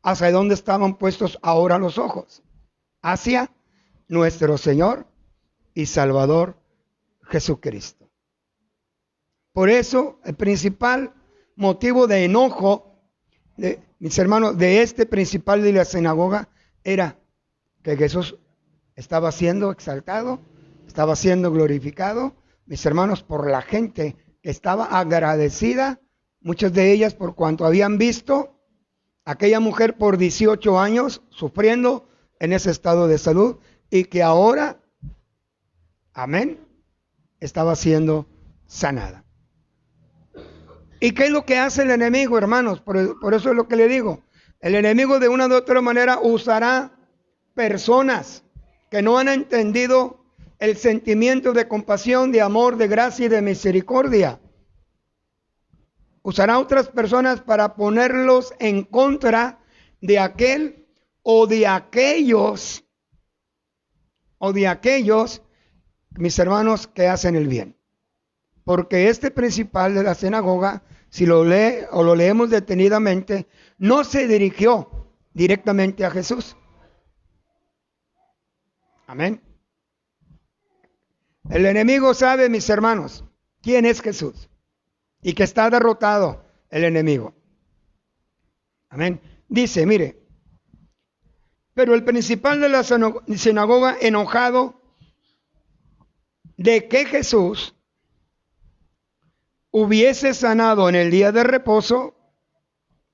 ¿hacia dónde estaban puestos ahora los ojos? Hacia nuestro Señor y Salvador Jesucristo. Por eso el principal motivo de enojo, mis hermanos, de este principal de la sinagoga era que Jesús estaba siendo exaltado, estaba siendo glorificado, mis hermanos, por la gente que estaba agradecida, muchas de ellas por cuanto habían visto a aquella mujer por 18 años sufriendo en ese estado de salud y que ahora, amén, estaba siendo sanada. ¿Y qué es lo que hace el enemigo, hermanos? Por eso es lo que le digo. El enemigo de una u otra manera usará personas que no han entendido el sentimiento de compasión, de amor, de gracia y de misericordia. Usará otras personas para ponerlos en contra de aquel o de aquellos, mis hermanos, que hacen el bien. Porque este principal de la sinagoga, si lo lee o lo leemos detenidamente, no se dirigió directamente a Jesús. Amén. El enemigo sabe, mis hermanos, quién es Jesús y que está derrotado el enemigo. Amén. Dice, mire, pero el principal de la sinagoga, enojado de que Jesús hubiese sanado en el día de reposo,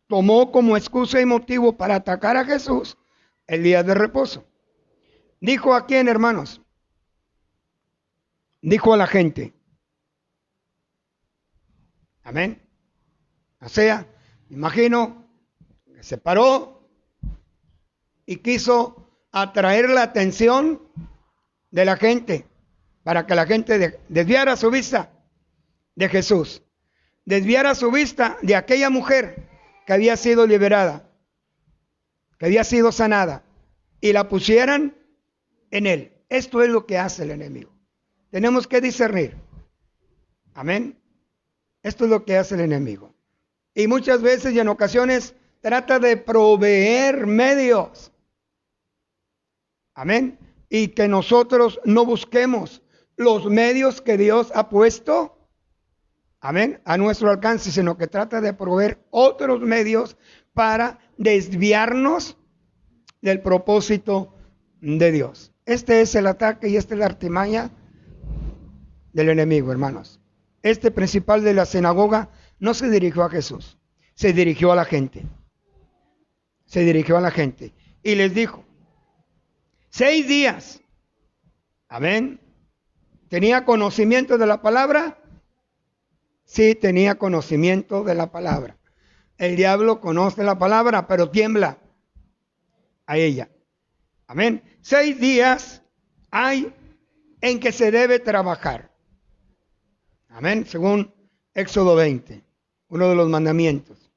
tomó como excusa y motivo para atacar a Jesús el día de reposo. ¿Dijo a quién, hermanos? Dijo a la gente. Amén. O sea, imagino que se paró y quiso atraer la atención de la gente para que la gente desviara su vista de Jesús, desviara su vista de aquella mujer que había sido liberada, que había sido sanada, y la pusieran en él. Esto es lo que hace el enemigo. Tenemos que discernir. Amén. Esto es lo que hace el enemigo. Y muchas veces y en ocasiones trata de proveer medios. Amén. Y que nosotros no busquemos los medios que Dios ha puesto, amén, a nuestro alcance, sino que trata de proveer otros medios para desviarnos del propósito de Dios. Este es el ataque y esta es la artimaña del enemigo, hermanos. Este principal de la sinagoga no se dirigió a Jesús, se dirigió a la gente. Se dirigió a la gente y les dijo, 6 días, amén, ¿tenía conocimiento de la palabra? Sí, tenía conocimiento de la palabra. El diablo conoce la palabra, pero tiembla a ella. Amén. 6 días hay en que se debe trabajar. Amén. Según Éxodo 20, uno de los mandamientos.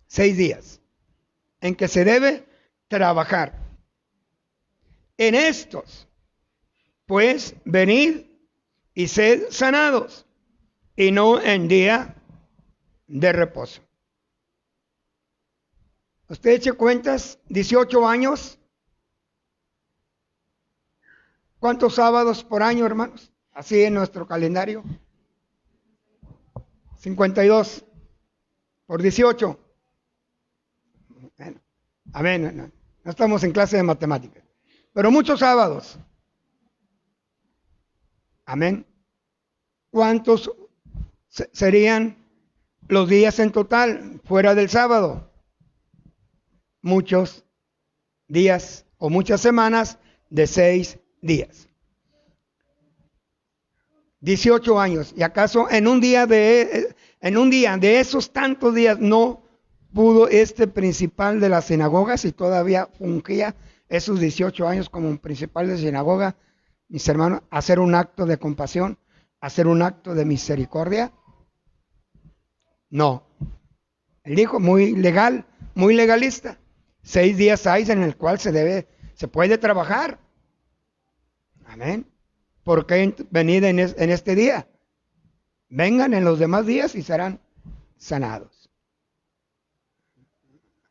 6 días en que se debe trabajar. En estos, pues, venid y sed sanados, y no en día de reposo. Usted eche cuentas, 18 años. ¿Cuántos sábados por año, hermanos? Así en nuestro calendario. 52 por 18. Bueno, amén. No estamos en clase de matemáticas. Pero muchos sábados. Amén. ¿Cuántos serían los días en total fuera del sábado? Muchos días o muchas semanas de 6 días. 18 años. ¿Y acaso en un día de esos tantos días no pudo este principal de la sinagoga, si todavía fungía esos 18 años como un principal de sinagoga, mis hermanos, hacer un acto de compasión, hacer un acto de misericordia? No. Él dijo muy legal, muy legalista. 6 días hay en el cual se puede trabajar. Amén. ¿Por qué venid en este día? Vengan en los demás días y serán sanados.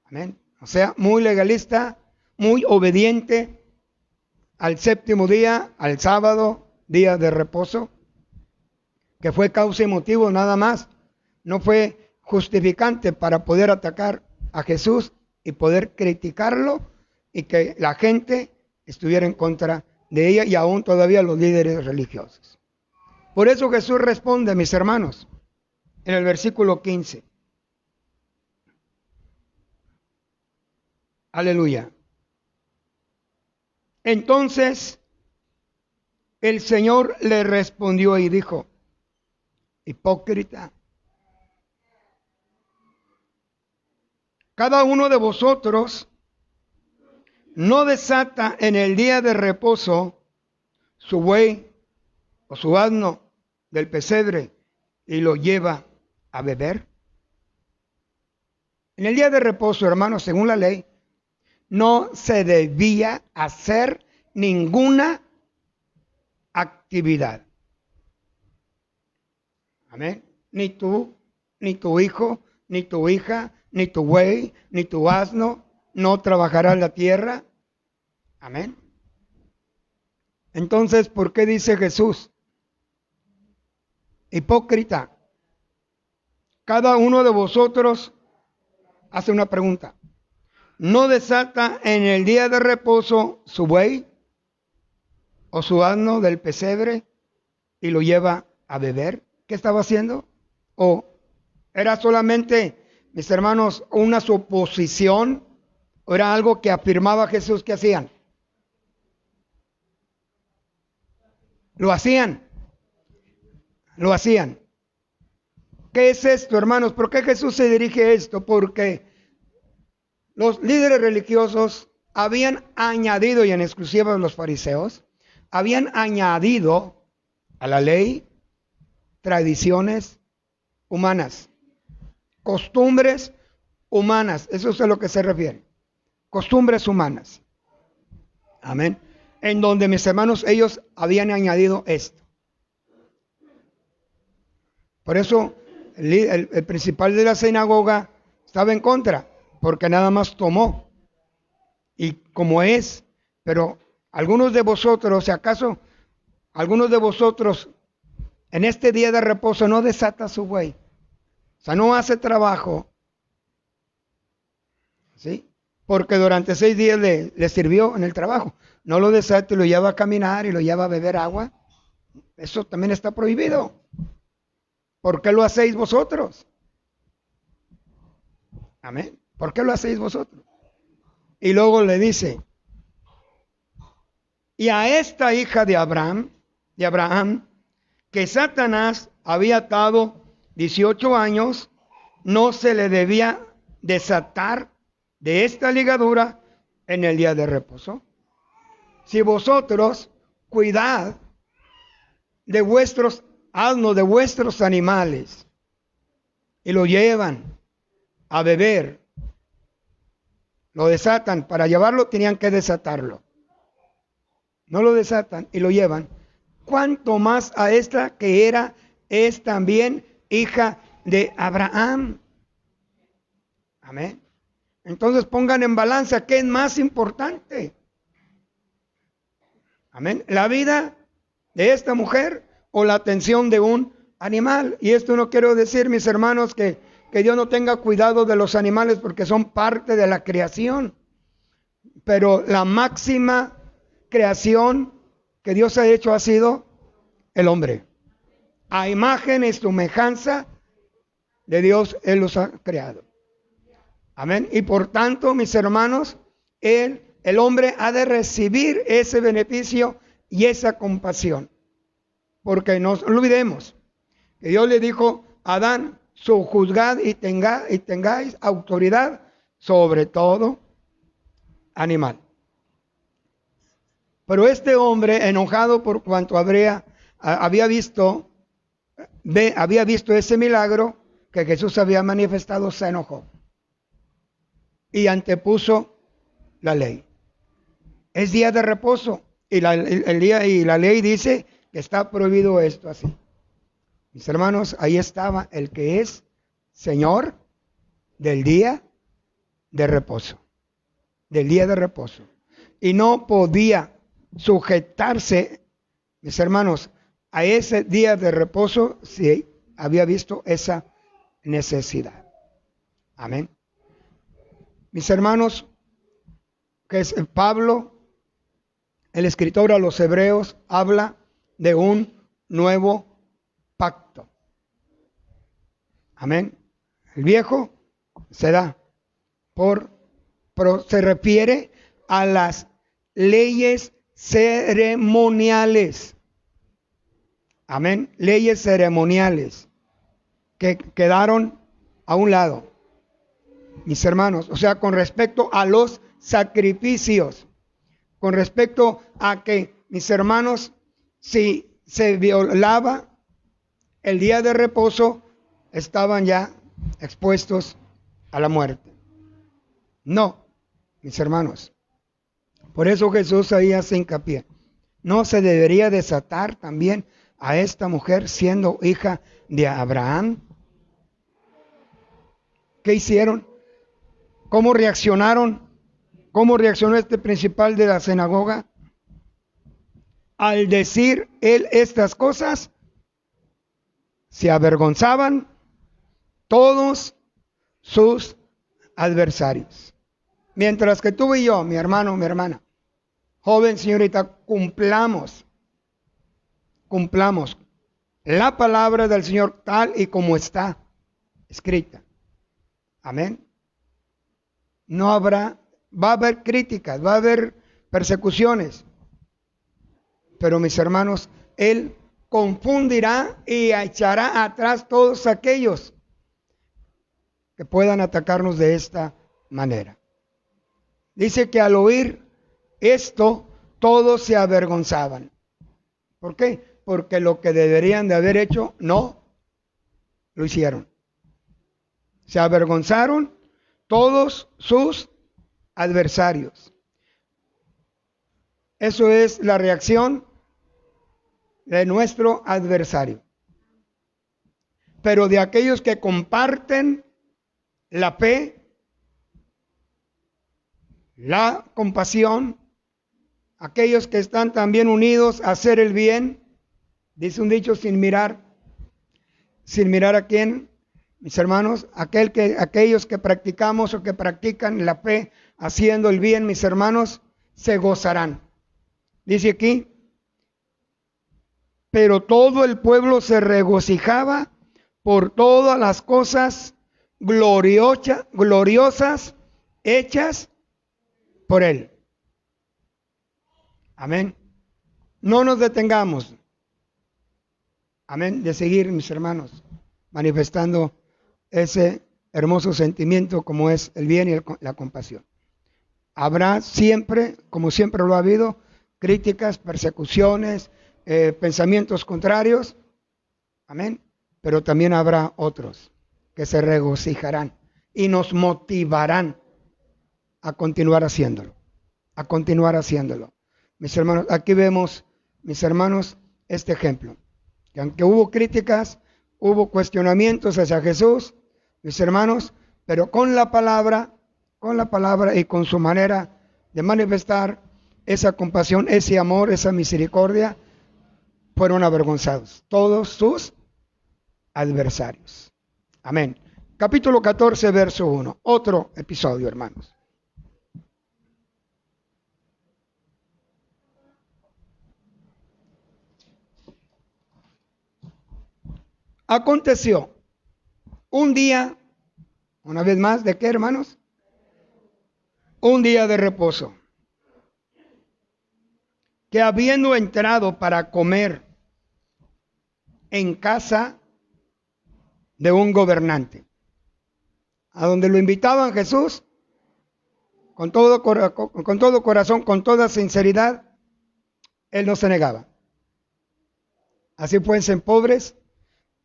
Amén. O sea, muy legalista, muy obediente al séptimo día, al sábado, día de reposo, que fue causa y motivo nada más. No fue justificante para poder atacar a Jesús y poder criticarlo y que la gente estuviera en contra de ella y aún todavía los líderes religiosos. Por eso Jesús responde, mis hermanos, en el versículo 15. Aleluya. Entonces el Señor le respondió y dijo: hipócrita, cada uno de vosotros no desata en el día de reposo su buey o su asno del pesebre y lo lleva a beber. En el día de reposo, hermanos, según la ley, no se debía hacer ninguna actividad. Amén. Ni tú, ni tu hijo, ni tu hija, ni tu buey, ni tu asno no trabajará la tierra. Amén. Entonces, ¿por qué dice Jesús? Hipócrita, cada uno de vosotros hace una pregunta. ¿No desata en el día de reposo su buey o su asno del pesebre y lo lleva a beber? ¿Qué estaba haciendo? ¿O era solamente, mis hermanos, una suposición? ¿O era algo que afirmaba Jesús que hacían? Lo hacían. Lo hacían. ¿Qué es esto, hermanos? ¿Por qué Jesús se dirige a esto? Porque los líderes religiosos habían añadido, y en exclusiva los fariseos, habían añadido a la ley tradiciones humanas, costumbres humanas. Eso es a lo que se refiere. Costumbres humanas. Amén. En donde, mis hermanos, ellos habían añadido esto. Por eso el principal de la sinagoga estaba en contra, porque nada más tomó. Y como es, pero algunos de vosotros, si acaso algunos de vosotros en este día de reposo no desata su buey, o sea, no hace trabajo, ¿sí? Porque durante 6 días le sirvió en el trabajo. No lo desata y lo lleva a caminar y lo lleva a beber agua. Eso también está prohibido. ¿Por qué lo hacéis vosotros? Amén. ¿Por qué lo hacéis vosotros? Y luego le dice: y a esta hija de Abraham, que Satanás había atado 18 años, no se le debía desatar de esta ligadura en el día de reposo. Si vosotros cuidad de vuestros asnos, de vuestros animales, y lo llevan a beber, lo desatan, para llevarlo tenían que desatarlo. No lo desatan y lo llevan. ¿Cuánto más a esta que es también hija de Abraham? Amén. Entonces pongan en balanza qué es más importante. Amén. La vida de esta mujer o la atención de un animal. Y esto no quiero decir, mis hermanos, que Dios no tenga cuidado de los animales, porque son parte de la creación. Pero la máxima creación que Dios ha hecho ha sido el hombre. A imagen y semejanza de Dios Él los ha creado. Amén. Y por tanto, mis hermanos, el hombre ha de recibir ese beneficio y esa compasión. Porque no olvidemos que Dios le dijo a Adán, sojuzgad y tengáis autoridad sobre todo animal. Pero este hombre, enojado por cuanto había visto ese milagro que Jesús había manifestado, se enojó y antepuso la ley. Es día de reposo y la ley dice que está prohibido esto así. Mis hermanos, ahí estaba el que es Señor del día de reposo. Del día de reposo. Y no podía sujetarse, mis hermanos, a ese día de reposo si había visto esa necesidad. Amén. Mis hermanos, que es Pablo, el escritor a los Hebreos, habla de un nuevo pacto. Amén. El viejo se da pero se refiere a las leyes ceremoniales. Amén. Leyes ceremoniales que quedaron a un lado. Mis hermanos, o sea, con respecto a los sacrificios, con respecto a que, mis hermanos, si se violaba el día de reposo, estaban ya expuestos a la muerte. No, mis hermanos. Por eso Jesús ahí hace hincapié. ¿No se debería desatar también a esta mujer siendo hija de Abraham? ¿Qué hicieron? ¿Cómo reaccionaron? ¿Cómo reaccionó este principal de la sinagoga? Al decir él estas cosas, se avergonzaban todos sus adversarios. Mientras que tú y yo, mi hermano, mi hermana, joven, señorita, cumplamos la palabra del Señor tal y como está escrita. Amén. Va a haber críticas, va a haber persecuciones. Pero mis hermanos, Él confundirá y echará atrás todos aquellos que puedan atacarnos de esta manera. Dice que al oír esto, todos se avergonzaban. ¿Por qué? Porque lo que deberían de haber hecho, no lo hicieron. Se avergonzaron todos sus adversarios. Eso es la reacción de nuestro adversario. Pero de aquellos que comparten la fe, la compasión, aquellos que están también unidos a hacer el bien, dice un dicho, sin mirar a quién, mis hermanos, aquellos que practicamos o que practican la fe haciendo el bien, mis hermanos, se gozarán. Dice aquí, pero todo el pueblo se regocijaba por todas las cosas gloriosas hechas por él. Amén. No nos detengamos. Amén. De seguir, mis hermanos, manifestando ese hermoso sentimiento como es el bien y la compasión. Habrá siempre, como siempre lo ha habido, críticas, persecuciones, pensamientos contrarios. Amén. Pero también habrá otros que se regocijarán y nos motivarán a continuar haciéndolo. A continuar haciéndolo. Mis hermanos, aquí vemos, mis hermanos, este ejemplo. Que aunque hubo críticas, hubo cuestionamientos hacia Jesús, mis hermanos, pero con la palabra y con su manera de manifestar esa compasión, ese amor, esa misericordia, fueron avergonzados todos sus adversarios. Amén. Capítulo 14, verso 1. Otro episodio, hermanos. Aconteció un día, una vez más, ¿de qué, hermanos? Un día de reposo, que habiendo entrado para comer en casa de un gobernante, a donde lo invitaban Jesús, con todo corazón, con toda sinceridad, él no se negaba. Así fuesen pobres,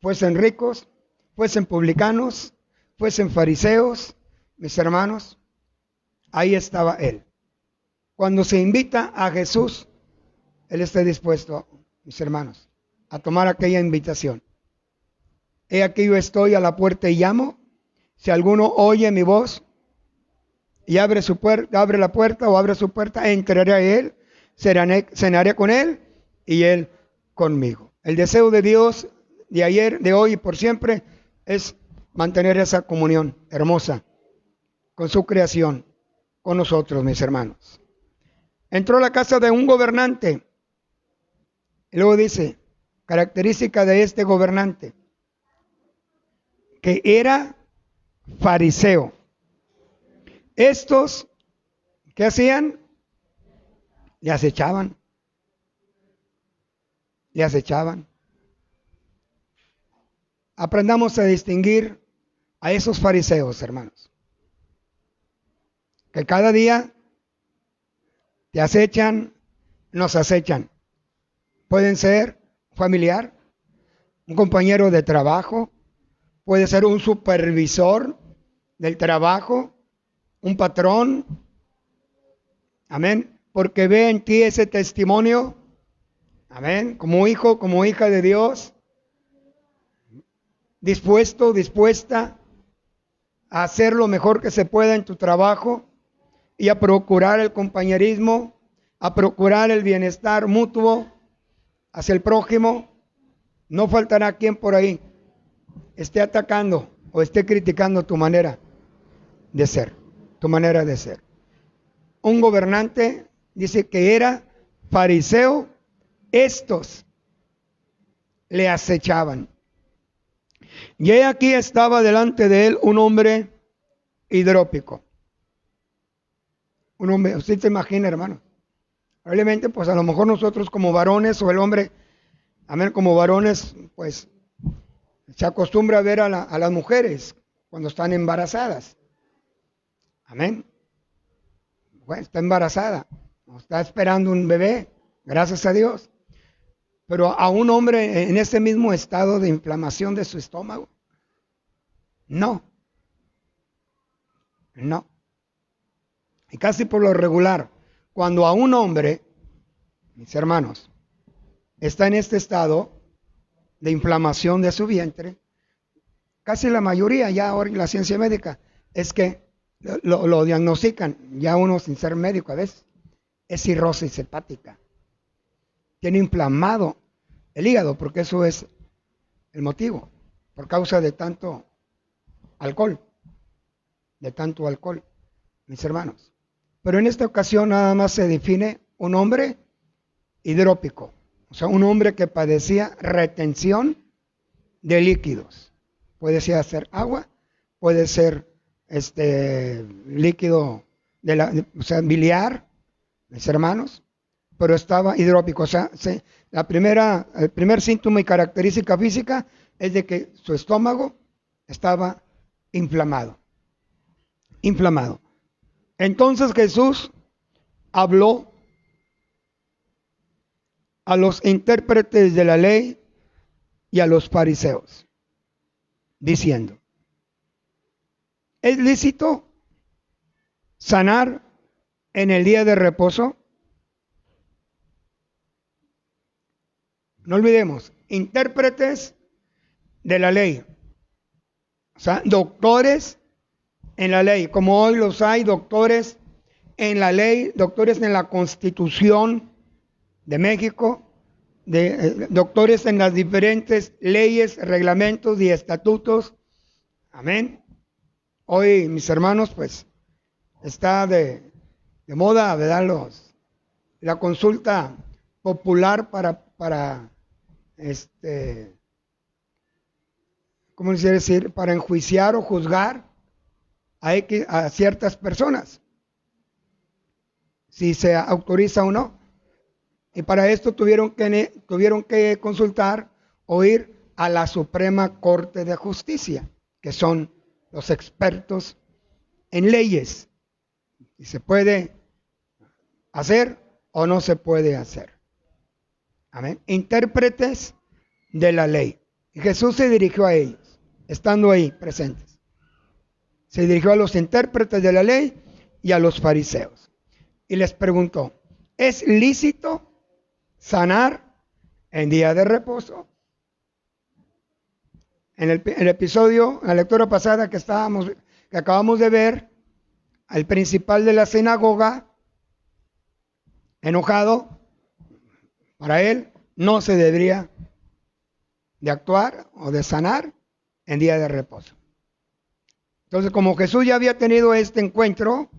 fuesen ricos, fuesen publicanos, fuesen fariseos, mis hermanos, ahí estaba él. Cuando se invita a Jesús, él está dispuesto, mis hermanos, a tomar aquella invitación. He aquí yo estoy a la puerta y llamo. Si alguno oye mi voz y abre la puerta o abre su puerta, entraré a él, cenaré con él y él conmigo. El deseo de Dios de ayer, de hoy y por siempre es mantener esa comunión hermosa con su creación, con nosotros, mis hermanos. Entró a la casa de un gobernante. Y luego dice, característica de este gobernante, que era fariseo. Estos, ¿qué hacían? Le acechaban. Le acechaban. Aprendamos a distinguir a esos fariseos, hermanos, que cada día te acechan, nos acechan. Pueden ser familiar, un compañero de trabajo, puede ser un supervisor del trabajo, un patrón, amén, porque ve en ti ese testimonio, amén, como hijo, como hija de Dios, dispuesto, dispuesta a hacer lo mejor que se pueda en tu trabajo y a procurar el compañerismo, a procurar el bienestar mutuo hacia el prójimo. No faltará quien por ahí esté atacando o esté criticando tu manera de ser, tu manera de ser. Un gobernante dice que era fariseo, estos le acechaban. Y he aquí estaba delante de él un hombre hidrópico. Un hombre, usted se imagina, hermano. Probablemente, pues a lo mejor nosotros como varones o el hombre, amén, como varones, pues se acostumbra a ver a las mujeres cuando están embarazadas. Amén. Bueno, está embarazada, está esperando un bebé, gracias a Dios. Pero a un hombre en ese mismo estado de inflamación de su estómago, no. Y casi por lo regular, cuando a un hombre, mis hermanos, está en este estado de inflamación de su vientre, casi la mayoría ya ahora en la ciencia médica es que lo diagnostican, ya uno sin ser médico a veces, es cirrosis hepática. Tiene inflamado el hígado, porque eso es el motivo, por causa de tanto alcohol, mis hermanos. Pero en esta ocasión nada más se define un hombre hidrópico, o sea, un hombre que padecía retención de líquidos. Puede ser agua, puede ser líquido o sea, biliar, mis hermanos, pero estaba hidrópico. O sea, el primer síntoma y característica física es de que su estómago estaba inflamado. Entonces Jesús habló a los intérpretes de la ley y a los fariseos, diciendo, ¿es lícito sanar en el día de reposo? No olvidemos, intérpretes de la ley, o sea, doctores en la ley, como hoy los hay doctores en la ley, doctores en la Constitución de México, doctores en las diferentes leyes, reglamentos y estatutos. Amén. Hoy, mis hermanos, pues está de moda, ¿verdad? La consulta popular para ¿cómo se quiere decir? Para enjuiciar o juzgar a ciertas personas, si se autoriza o no. Y para esto tuvieron que consultar o ir a la Suprema Corte de Justicia, que son los expertos en leyes. Si se puede hacer o no se puede hacer. Amén. Intérpretes de la ley. Y Jesús se dirigió a ellos, estando ahí presentes. Se dirigió a los intérpretes de la ley y a los fariseos. Y les preguntó, ¿es lícito sanar en día de reposo? En el episodio, en la lectura pasada que acabamos de ver, al principal de la sinagoga, enojado, para él no se debería de actuar o de sanar en día de reposo. Entonces, como Jesús ya había tenido este encuentro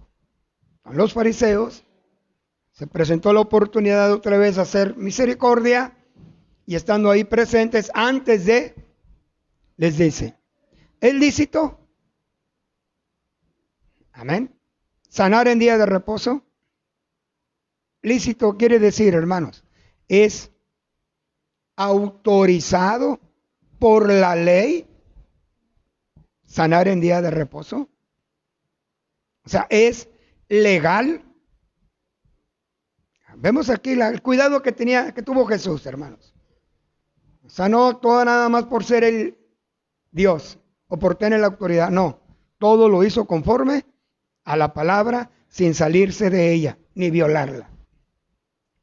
con los fariseos, se presentó la oportunidad de otra vez hacer misericordia, y estando ahí presentes, les dice, ¿es lícito? Amén. Sanar en día de reposo. Lícito quiere decir, hermanos, es autorizado por la ley sanar en día de reposo. O sea, es legal. Vemos aquí el cuidado que tuvo Jesús, hermanos. Sanó todo nada más por ser el Dios o por tener la autoridad. No, todo lo hizo conforme a la palabra, sin salirse de ella ni violarla.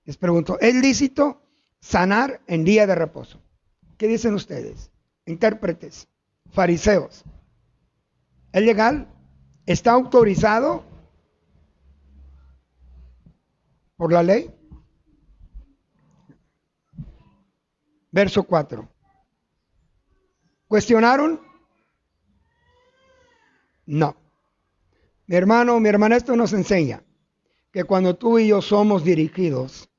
Les pregunto, ¿es lícito sanar en día de reposo? ¿Qué dicen ustedes? Intérpretes, fariseos. ¿Es legal? ¿Está autorizado por la ley? Verso 4. ¿Cuestionaron? No. Mi hermano, mi hermana, esto nos enseña que cuando tú y yo somos dirigidos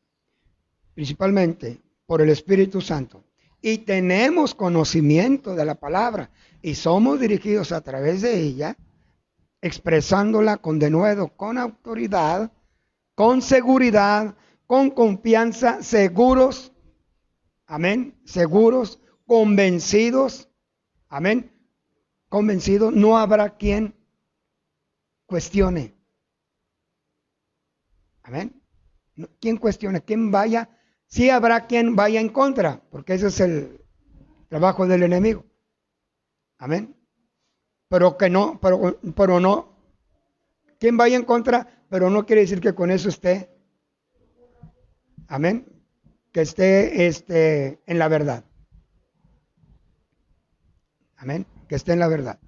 principalmente por el Espíritu Santo y tenemos conocimiento de la palabra y somos dirigidos a través de ella, expresándola con denuedo, con autoridad, con seguridad, con confianza, seguros, amén, seguros, convencidos, amén, convencidos, no habrá quien cuestione. Amén. ¿Quién cuestiona? ¿Quién vaya? Sí habrá quien vaya en contra, porque ese es el trabajo del enemigo. Amén. Pero que no, pero no. ¿Quién vaya en contra? Pero no quiere decir que con eso esté. Amén. Que esté en la verdad. Amén. Que esté en la verdad.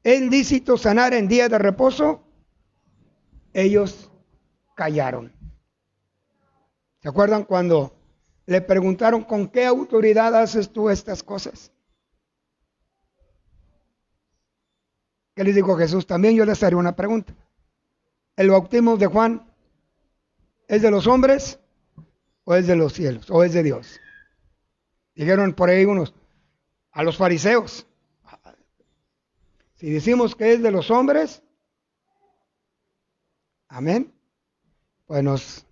¿Es lícito sanar en día de reposo? Ellos callaron. ¿Se acuerdan cuando le preguntaron con qué autoridad haces tú estas cosas? ¿Qué les dijo Jesús? También yo les haré una pregunta. ¿El bautismo de Juan es de los hombres o es de los cielos o es de Dios? Dijeron por ahí unos, a los fariseos. Si decimos que es de los hombres, amén, pues nos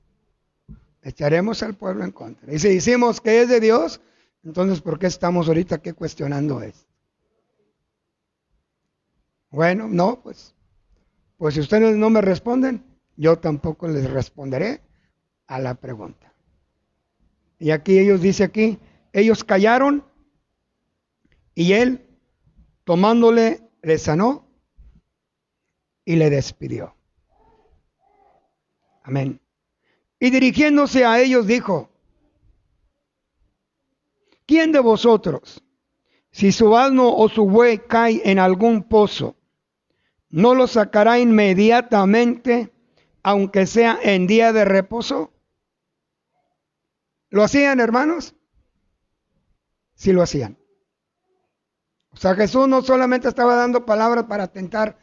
echaremos al pueblo en contra. Y si decimos que es de Dios, entonces ¿por qué estamos ahorita aquí cuestionando esto? Bueno, no, pues si ustedes no me responden, yo tampoco les responderé a la pregunta. Y aquí ellos callaron y él, tomándole, le sanó y le despidió. Amén. Y dirigiéndose a ellos dijo, ¿quién de vosotros, si su asno o su buey cae en algún pozo, no lo sacará inmediatamente, aunque sea en día de reposo? ¿Lo hacían, hermanos? Sí lo hacían. O sea, Jesús no solamente estaba dando palabras para atentar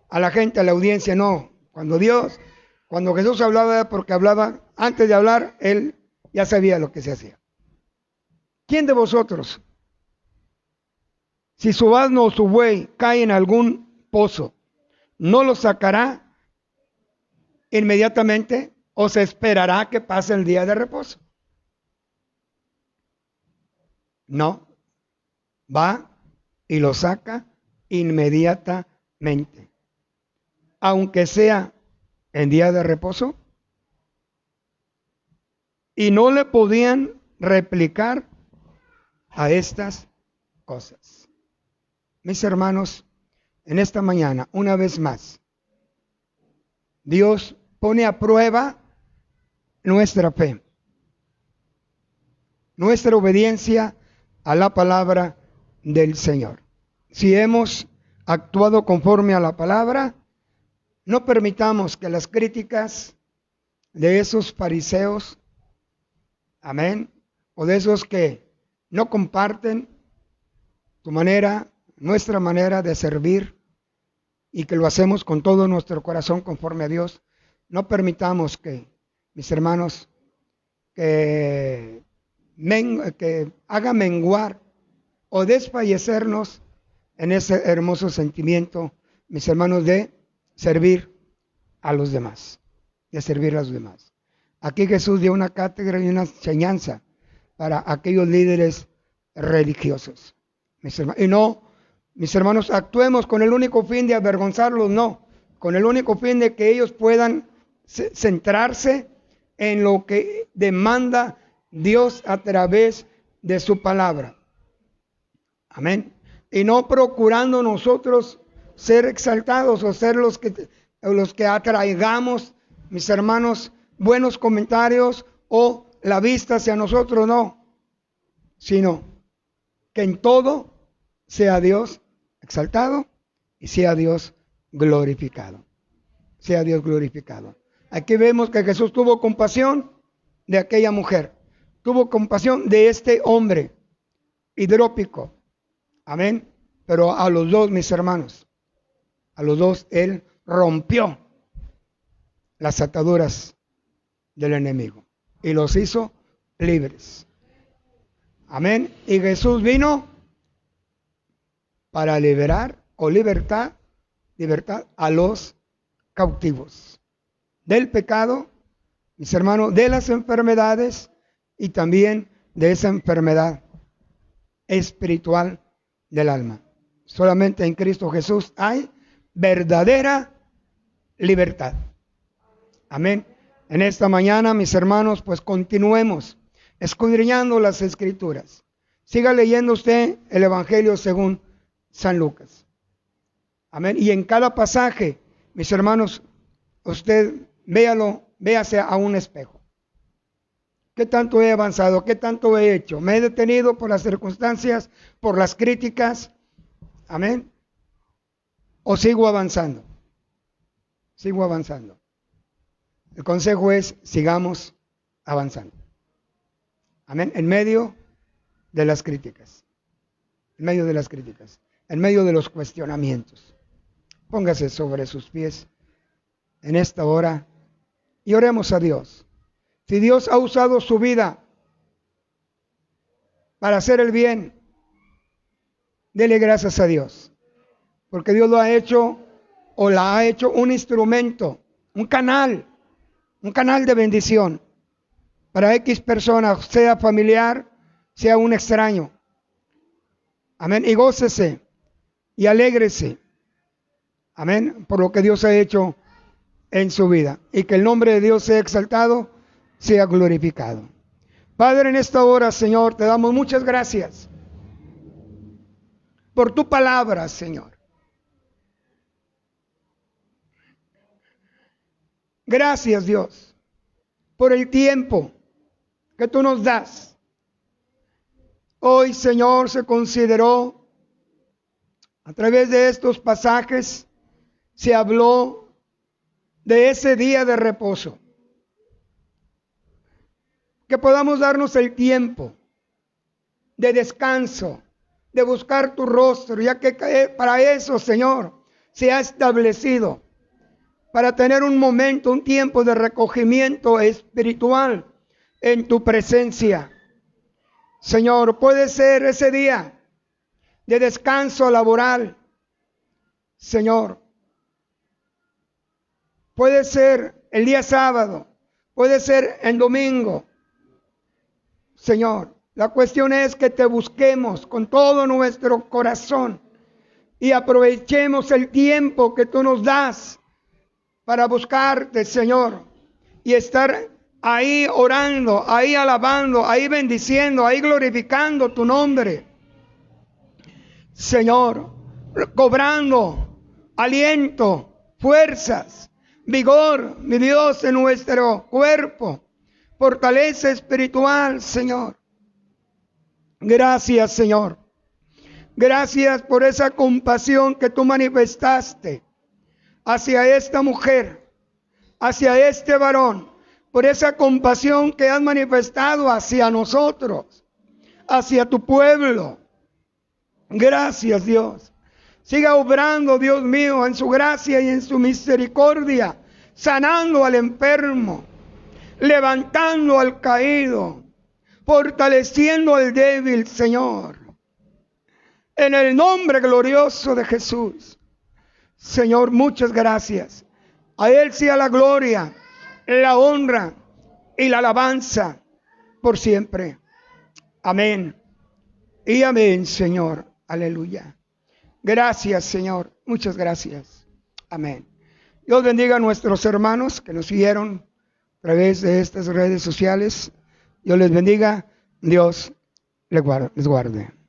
a la gente, a la audiencia, no. Cuando Jesús hablaba, porque hablaba, antes de hablar, él ya sabía lo que se hacía. ¿Quién de vosotros, Si su asno o su buey cae en algún pozo, ¿no lo sacará inmediatamente o se esperará que pase el día de reposo? No, va y lo saca inmediatamente, aunque sea en día de reposo. Y no le podían replicar a estas cosas. Mis hermanos, en esta mañana, una vez más, Dios pone a prueba nuestra fe, nuestra obediencia a la palabra del Señor. Si hemos actuado conforme a la palabra, no permitamos que las críticas de esos fariseos, amén, o de esos que no comparten tu manera, nuestra manera de servir y que lo hacemos con todo nuestro corazón conforme a Dios, no permitamos que, mis hermanos, que haga menguar o desfallecernos en ese hermoso sentimiento, mis hermanos, de servir a los demás, de servir a los demás. Aquí Jesús dio una cátedra y una enseñanza para aquellos líderes religiosos, mis hermanos. Y no, mis hermanos, actuemos con el único fin de avergonzarlos, no, con el único fin de que ellos puedan centrarse en lo que demanda Dios a través de su palabra. Amén. Y no procurando nosotros ser exaltados o ser los que atraigamos, mis hermanos, buenos comentarios o la vista hacia nosotros, no, sino que en todo sea Dios exaltado y sea Dios glorificado. Sea Dios glorificado. Aquí vemos que Jesús tuvo compasión de aquella mujer, tuvo compasión de este hombre hidrópico. Amén. Pero a los dos, mis hermanos, a los dos Él rompió las ataduras del enemigo y los hizo libres. Amén. Y Jesús vino para liberar o libertad a los cautivos del pecado, mis hermanos, de las enfermedades y también de esa enfermedad espiritual del alma. Solamente en Cristo Jesús hay verdadera libertad. Amén. En esta mañana, mis hermanos, pues continuemos escudriñando las Escrituras. Siga leyendo usted el Evangelio según San Lucas. Amén. Y en cada pasaje, mis hermanos, usted véase a un espejo. ¿Qué tanto he avanzado? ¿Qué tanto he hecho? ¿Me he detenido por las circunstancias, por las críticas? Amén. ¿O sigo avanzando? Sigo avanzando. El consejo es, sigamos avanzando. Amén. En medio de las críticas. En medio de las críticas. En medio de los cuestionamientos. Póngase sobre sus pies en esta hora y oremos a Dios. Si Dios ha usado su vida para hacer el bien, dele gracias a Dios. Porque Dios lo ha hecho o la ha hecho un instrumento, un canal de bendición para X personas, sea familiar, sea un extraño. Amén. Y gócese y alégrese. Amén. Por lo que Dios ha hecho en su vida. Y que el nombre de Dios sea exaltado, sea glorificado. Padre, en esta hora, Señor, te damos muchas gracias por tu palabra, Señor. Gracias, Dios, por el tiempo que tú nos das. Hoy, Señor, se consideró, a través de estos pasajes, se habló de ese día de reposo. Que podamos darnos el tiempo de descanso, de buscar tu rostro, ya que para eso, Señor, se ha establecido, para tener un momento, un tiempo de recogimiento espiritual en tu presencia. Señor, puede ser ese día de descanso laboral, Señor. Puede ser el día sábado, puede ser en domingo, Señor. La cuestión es que te busquemos con todo nuestro corazón y aprovechemos el tiempo que tú nos das para buscarte, Señor, y estar ahí orando, ahí alabando, ahí bendiciendo, ahí glorificando tu nombre, Señor, cobrando aliento, fuerzas, vigor, mi Dios, en nuestro cuerpo, fortaleza espiritual, Señor. Gracias, Señor. Gracias por esa compasión que tú manifestaste hacia esta mujer, hacia este varón, por esa compasión que has manifestado hacia nosotros, hacia tu pueblo. Gracias, Dios. Siga obrando, Dios mío, en su gracia y en su misericordia, sanando al enfermo, levantando al caído, fortaleciendo al débil, Señor. En el nombre glorioso de Jesús. Señor, muchas gracias. A Él sea la gloria, la honra y la alabanza por siempre. Amén. Y amén, Señor. Aleluya. Gracias, Señor. Muchas gracias. Amén. Dios bendiga a nuestros hermanos que nos siguieron a través de estas redes sociales. Dios les bendiga. Dios les guarde.